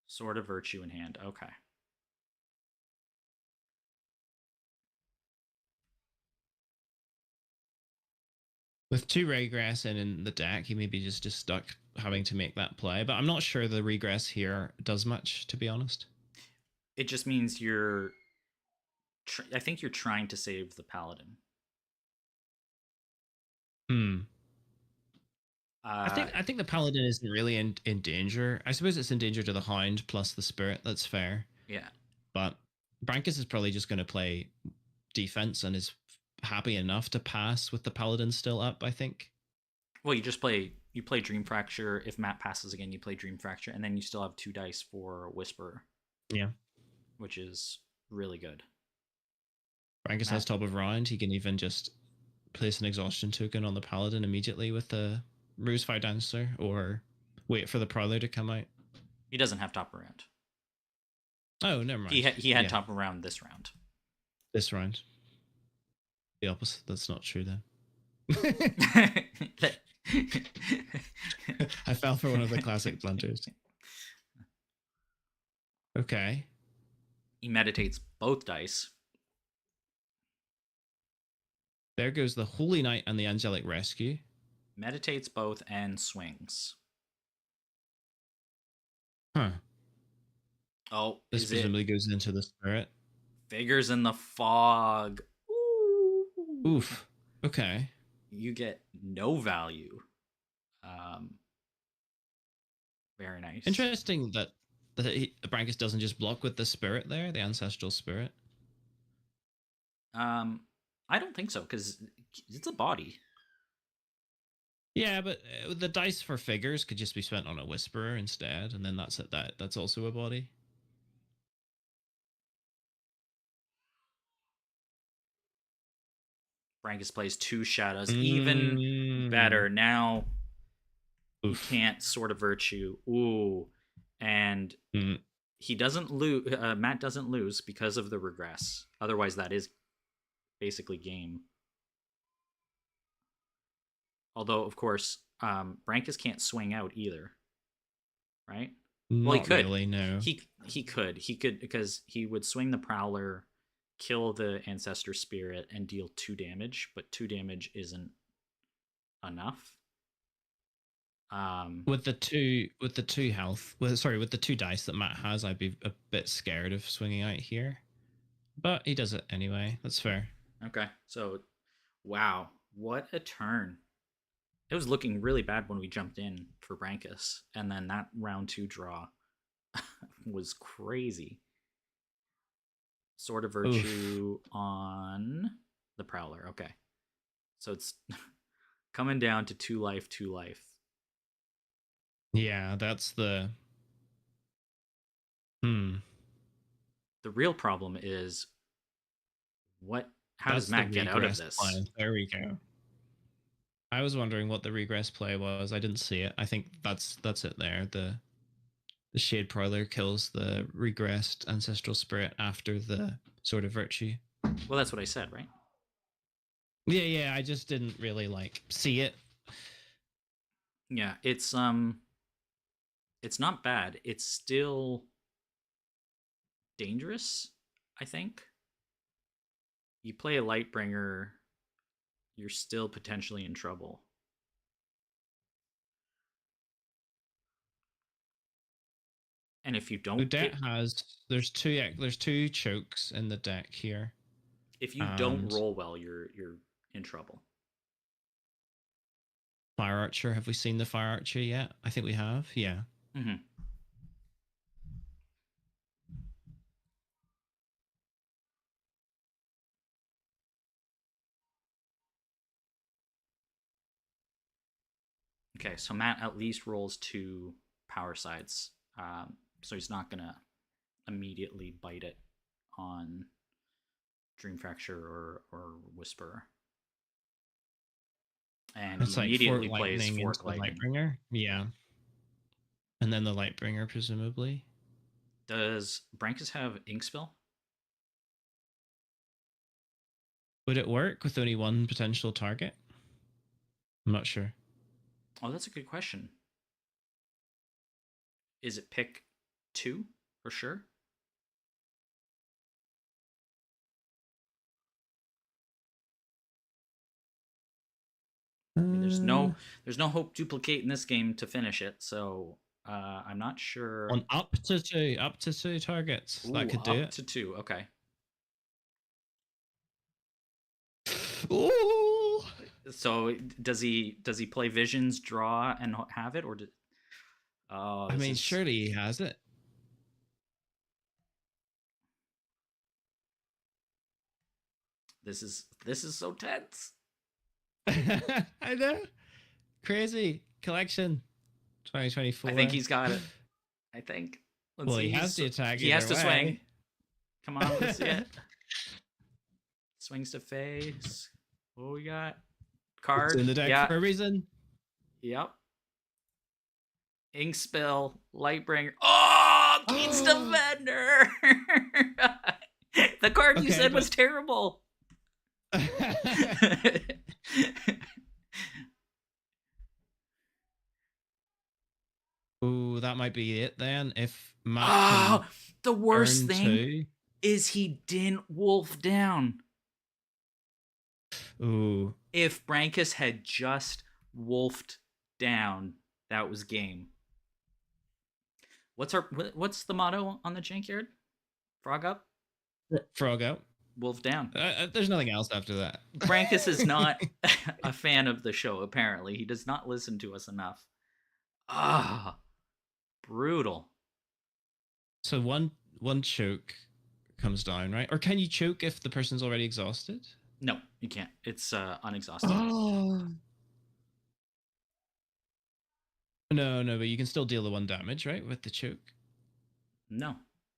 Sword of Virtue in hand. Okay. With 2 regress in the deck, he may be just stuck having to make that play. But I'm not sure the regress here does much, to be honest. It just means I think you're trying to save the paladin. Hmm. Uh, I think the paladin isn't really in danger. I suppose it's in danger to the hound plus the spirit. That's fair. yeah. But Brankus is probably just going to play defense and is happy enough to pass with the paladin still up, I think. Well, you play Dream Fracture. If Matt passes again, you play Dream Fracture, and then you still have 2 dice for Whisperer. Yeah. Which is really good. Brankus has Matt, top of round. He can even just place an exhaustion token on the paladin immediately with the Ruse Fire Dancer or wait for the Prowler to come out. he doesn't have top around. Oh, never mind. He had top around this round. This round. The opposite. That's not true then. I fell for one of the classic blunders. Okay. He meditates both dice. There goes the Holy Knight and the Angelic Rescue. Meditates both and swings. Huh. Oh, This is presumably it goes into the spirit. Figures in the Fog? Ooh. Oof. Okay. You get no value. Um, very nice. Interesting that Brankus doesn't just block with the spirit there, the ancestral spirit. I don't think so because it's a body. Yeah, but the dice for figures could just be spent on a whisperer instead, and then that's it. That's also a body. Brankus plays 2 shadows. Even better. Now he Oof. can't Sword of Virtue. Ooh. And he doesn't lose. Matt doesn't lose because of the regress. Otherwise, that is basically game. Although, of course, Brankus can't swing out either. Right? Well, he Not could. really, no. He could because he would swing the Prowler, kill the Ancestor Spirit, and deal 2 damage. But 2 damage isn't enough. With the two health, with the 2 dice that Matt has, I'd be a bit scared of swinging out here. But he does it anyway. That's fair. Okay, so wow, what a turn! It was looking really bad when we jumped in for Brankus, and then that round 2 draw was crazy. Sword of Virtue on the Prowler. Okay, so it's coming down to 2 life, 2 life. Yeah, that's the. The real problem is what? How That's does the Matt get out of regress this? plan. There we go. I was wondering what the regress play was. I didn't see it. I think that's it there. The Shade Prowler kills the regressed ancestral spirit after the Sword of Virtue. Well, that's what I said, right? Yeah. I just didn't really see it. Yeah, it's not bad. It's still dangerous, I think. You play a Lightbringer, you're still potentially in trouble. And if you The don't deck has there's two chokes in the deck here. if you don't roll well, you're in trouble. Fire Archer. Have we seen the Fire Archer yet? I think we have. Yeah. Mm-hmm. Okay, so Matt at least rolls 2 power sides, so he's not gonna immediately bite it on Dream Fracture or Whisperer. And It's he like Fork immediately plays Lightning into Fork the Lightning. Lightbringer. Yeah. And then the Lightbringer, presumably. Does Brankus have Ink Spill? Would it work with only one potential target? I'm not sure. Oh, that's a good question. Is it pick 2 for sure? I mean, Uh, there's no hope duplicate in this game to finish it, so I'm not sure. on up to two targets. That Ooh, could do up it. to 2. Okay. Ooh. So does he play visions, draw, and have it, or did? Oh, I this mean, is surely he has it. this is so tense. I know. Crazy collection I think 2024. he's got it. I think. Let's Well, see. he has to attack He has either to swing. way. Come on, let's see it. Swings to face. What we got? It's Card. in the deck Yeah. for a reason. Yep. Ink spill. Lightbringer. Oh, Keats Oh, Defender. The card you okay, said was but terrible. ooh, that might be it then. If Matt can Oh, the worst earn thing two. is he didn't wolf down. Ooh, If Brankus had just wolfed down, that was game. What's the motto on the Jankyard? Frog up, frog out. wolf down. There's nothing else after that. Brankus is not a fan of the show. Apparently, he does not listen to us enough. Ah, brutal. So one choke comes down, right? Or can you choke if the person's already exhausted? No, you can't. It's unexhausted. Oh. No, no, but you can still deal the one damage, right, with the choke. No,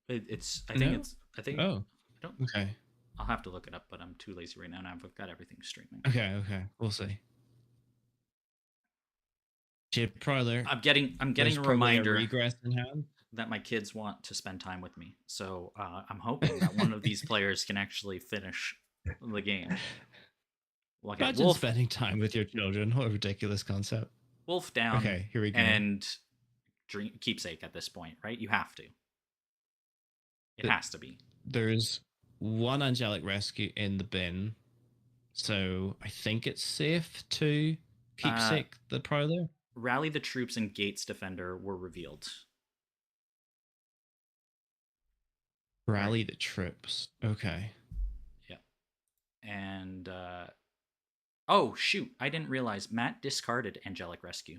it's. I think No. it's. I think. Oh. I don't. Okay. I'll have to look it up, but I'm too lazy right now, and I've got everything streaming. Okay. Okay. We'll see. Jade Prowler. I'm getting There's a probably a reminder regress in hand. that my kids want to spend time with me. So I'm hoping that one of these players can actually finish the game. Look at Imagine spending time with your children. What a ridiculous concept. Wolf down, Okay, here we go. and keepsake at this point, right? You have to. It has to be. There's one angelic rescue in the bin, so I think it's safe to Uh, keepsake the Prowler. Rally the troops and Gates Defender were revealed. Right. Rally the troops. Okay. Yeah. And oh shoot, I didn't realize Matt discarded angelic rescue.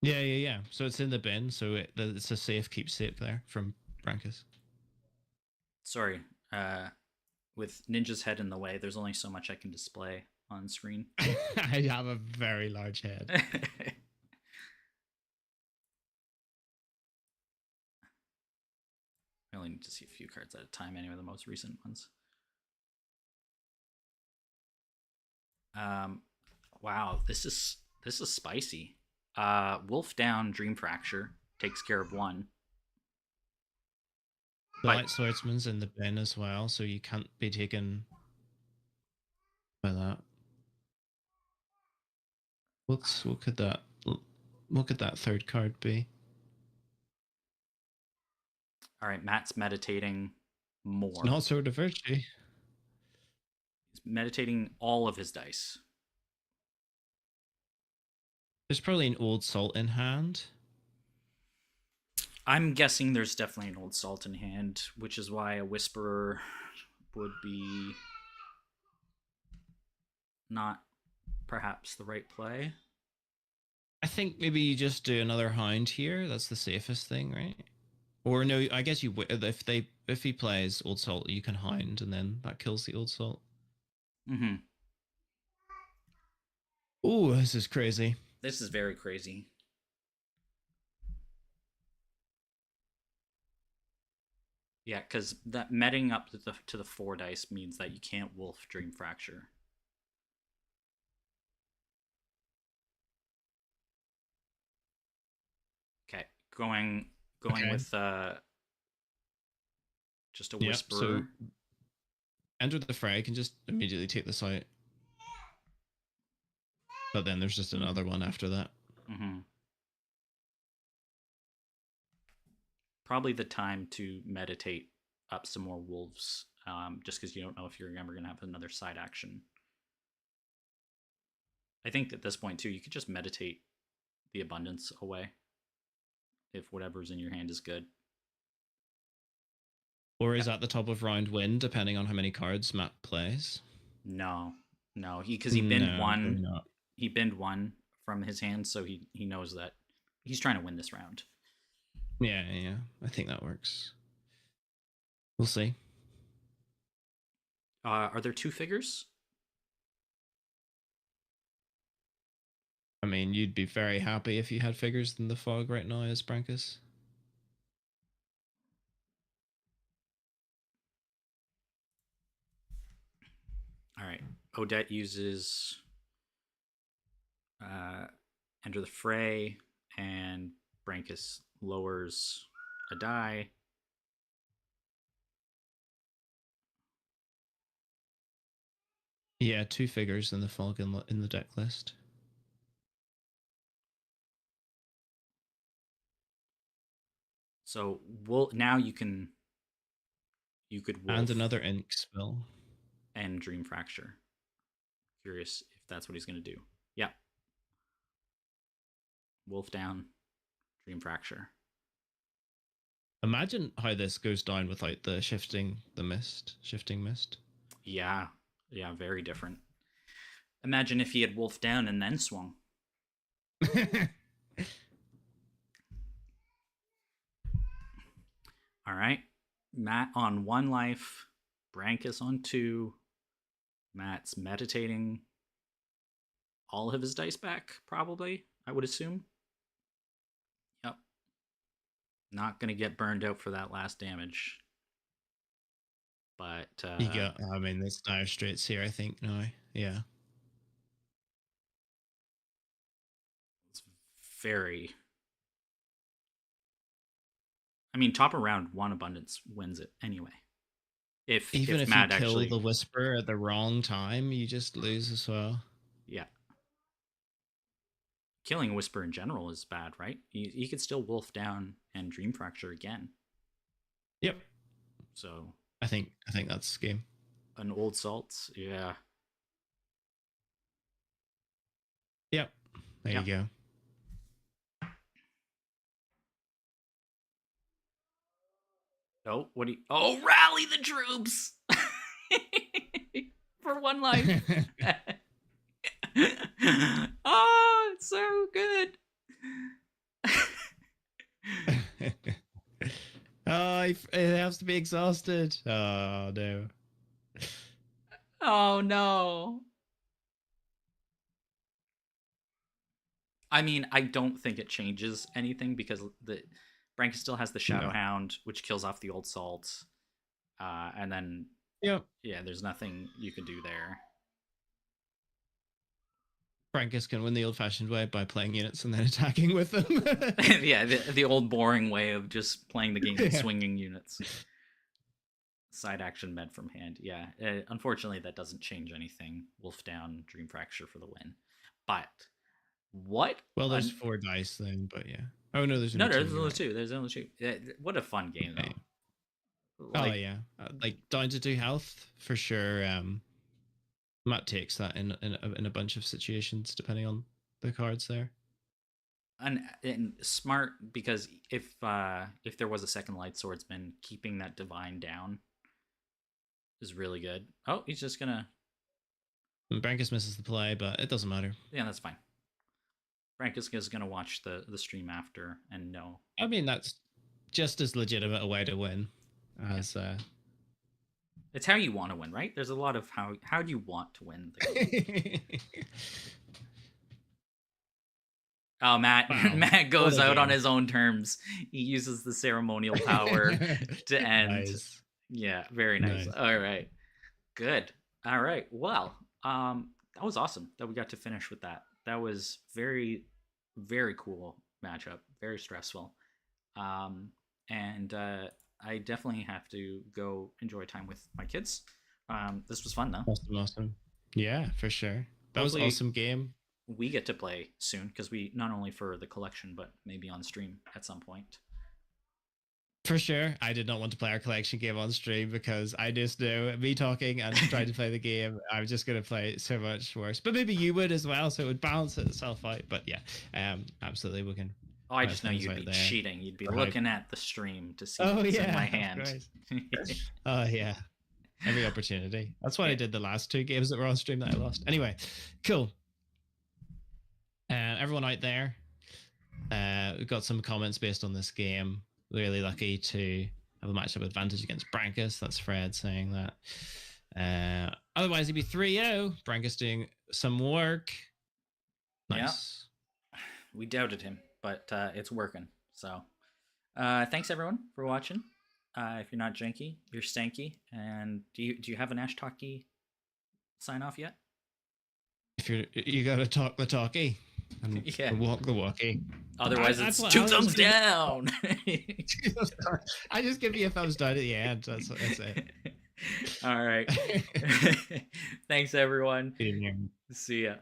Yeah, yeah, yeah. So it's in the bin, so it's a safe keepsake there from Brankus. Sorry. With Ninja's head in the way, there's only so much I can display on screen. I have a very large head. I only need to see a few cards at a time anyway, the most recent ones. Wow, this is spicy. Wolf down, Dream Fracture takes care of one. The But Light Swordsman's in the bin as well, so you can't be taken by that. What could that third card be? all right, Matt's meditating more. It's not Sword of Virtue. He's meditating all of his dice. There's probably an Old Salt in hand. I'm guessing there's definitely an Old Salt in hand, which is why a Whisperer would be not perhaps the right play. I think maybe you just do another Hound here. That's the safest thing, right? Or no, I guess you if he plays Old Salt, you can Hound, and then that kills the Old Salt. Mm-hmm. Oh, this is crazy. This is very crazy. Yeah, because that metting up to the 4 dice means that you can't Wolf Dream Fracture. Okay, going Okay. with just a Yeah, Whisperer. so Enter the Fray can just immediately take this out. But then there's just another one after that. Mm-hmm. Probably the time to meditate up some more wolves, just because you don't know if you're ever going to have another side action. I think at this point, too, you could just meditate the abundance away if whatever's in your hand is good. Or Yeah. is at the top of round win, depending on how many cards Matt plays? No, no, because he binned No, one. probably not. He binned one from his hand, so he knows that he's trying to win this round. Yeah. I think that works. We'll see. Are there two figures? I mean, you'd be very happy if you had figures in the fog right now as Brankus. All right. Odette uses Enter the Fray, and Brankus lowers a die. Yeah, two figures in the fog in the deck list. So now you could And wolf another ink spell. and Dream Fracture. Curious if that's what he's going to do. Yeah. Wolf down, Dream Fracture. Imagine how this goes down without the shifting mist. Yeah. Yeah, very different. Imagine if he had wolf down and then swung. All right. Matt on 1 life, Brankus on 2. Matt's meditating all of his dice back, probably, I would assume. Yep. Not going to get burned out for that last damage. But You got, I mean, there's dire straits here, I think, now. Yeah. it's very. I mean, top of round 1 abundance wins it anyway. Even if Matt you kill actually, the Whisper at the wrong time, you just lose as well. yeah, killing a Whisper in general is bad, right? He could still wolf down and Dream Fracture again. Yep. So I think that's the game. an Old Salts, yeah. Yep. There Yep. you go. Oh, what do you? Oh, rally the troops for 1 life. Oh, it's so good. Oh, it has to be exhausted. Oh no. Oh no. I mean, I don't think it changes anything because the Branka still has the Shadow No. Hound, which kills off the Old Salt, and then Yep. yeah, there's nothing you can do there. Brankus can win the old-fashioned way by playing units and then attacking with them. Yeah, the old boring way of just playing the game with swinging units. Side action med from hand. Yeah, unfortunately that doesn't change anything. Wolf down, Dream Fracture for the win. But what? Well, there's 4 dice then, but yeah. Oh no, there's no, only there's two. only 2. There's only 2. What a fun game though. Okay. Like, oh yeah, like down to 2 health for sure. Matt takes that in a bunch of situations depending on the cards there. and smart because if there was a second light swordsman, keeping that divine down is really good. Oh, he's just gonna. And Brankus misses the play, but it doesn't matter. Yeah, that's fine. Brankus is gonna watch the stream after and know. I mean, that's just as legitimate a way to win as. It's how you want to win, right? There's a lot of how do you want to win the game. Oh, Matt! Wow. Matt goes out on his own terms. He uses the ceremonial power to end. Nice. Yeah, very nice. All right, good. All right. Well, that was awesome that we got to finish with that. That was very, very cool matchup. Very stressful. And I definitely have to go enjoy time with my kids. This was fun though. Awesome. Yeah, for sure. That was Hopefully- an awesome game. we get to play soon, because we not only for the collection but maybe on stream at some point. For sure. I did not want to play our collection game on stream because I just know me talking and trying to play the game, I'm just going to play it so much worse. But maybe you would as well, so it would balance itself out. But yeah, absolutely, we can. Oh, I just know you'd be cheating. You'd be looking at the stream to see what's in my hand. Oh yeah, every opportunity. That's what I did the last 2 games that were on stream that I lost. Anyway, cool. Everyone out there, we've got some comments based on this game. Really lucky to have a matchup advantage against Brankus. That's Fred saying that. Otherwise, he'd be 3-0. Brankus doing some work. Nice. Yeah. We doubted him, but it's working. So thanks, everyone, for watching. If you're not janky, you're stanky. And do you have an Ashtalkie sign off yet? If you got to talk the talkie. And walk the walkie. Otherwise, it's 2 thumbs down. I just give you a thumbs down at the end. That's it. All right. Thanks, everyone. See ya.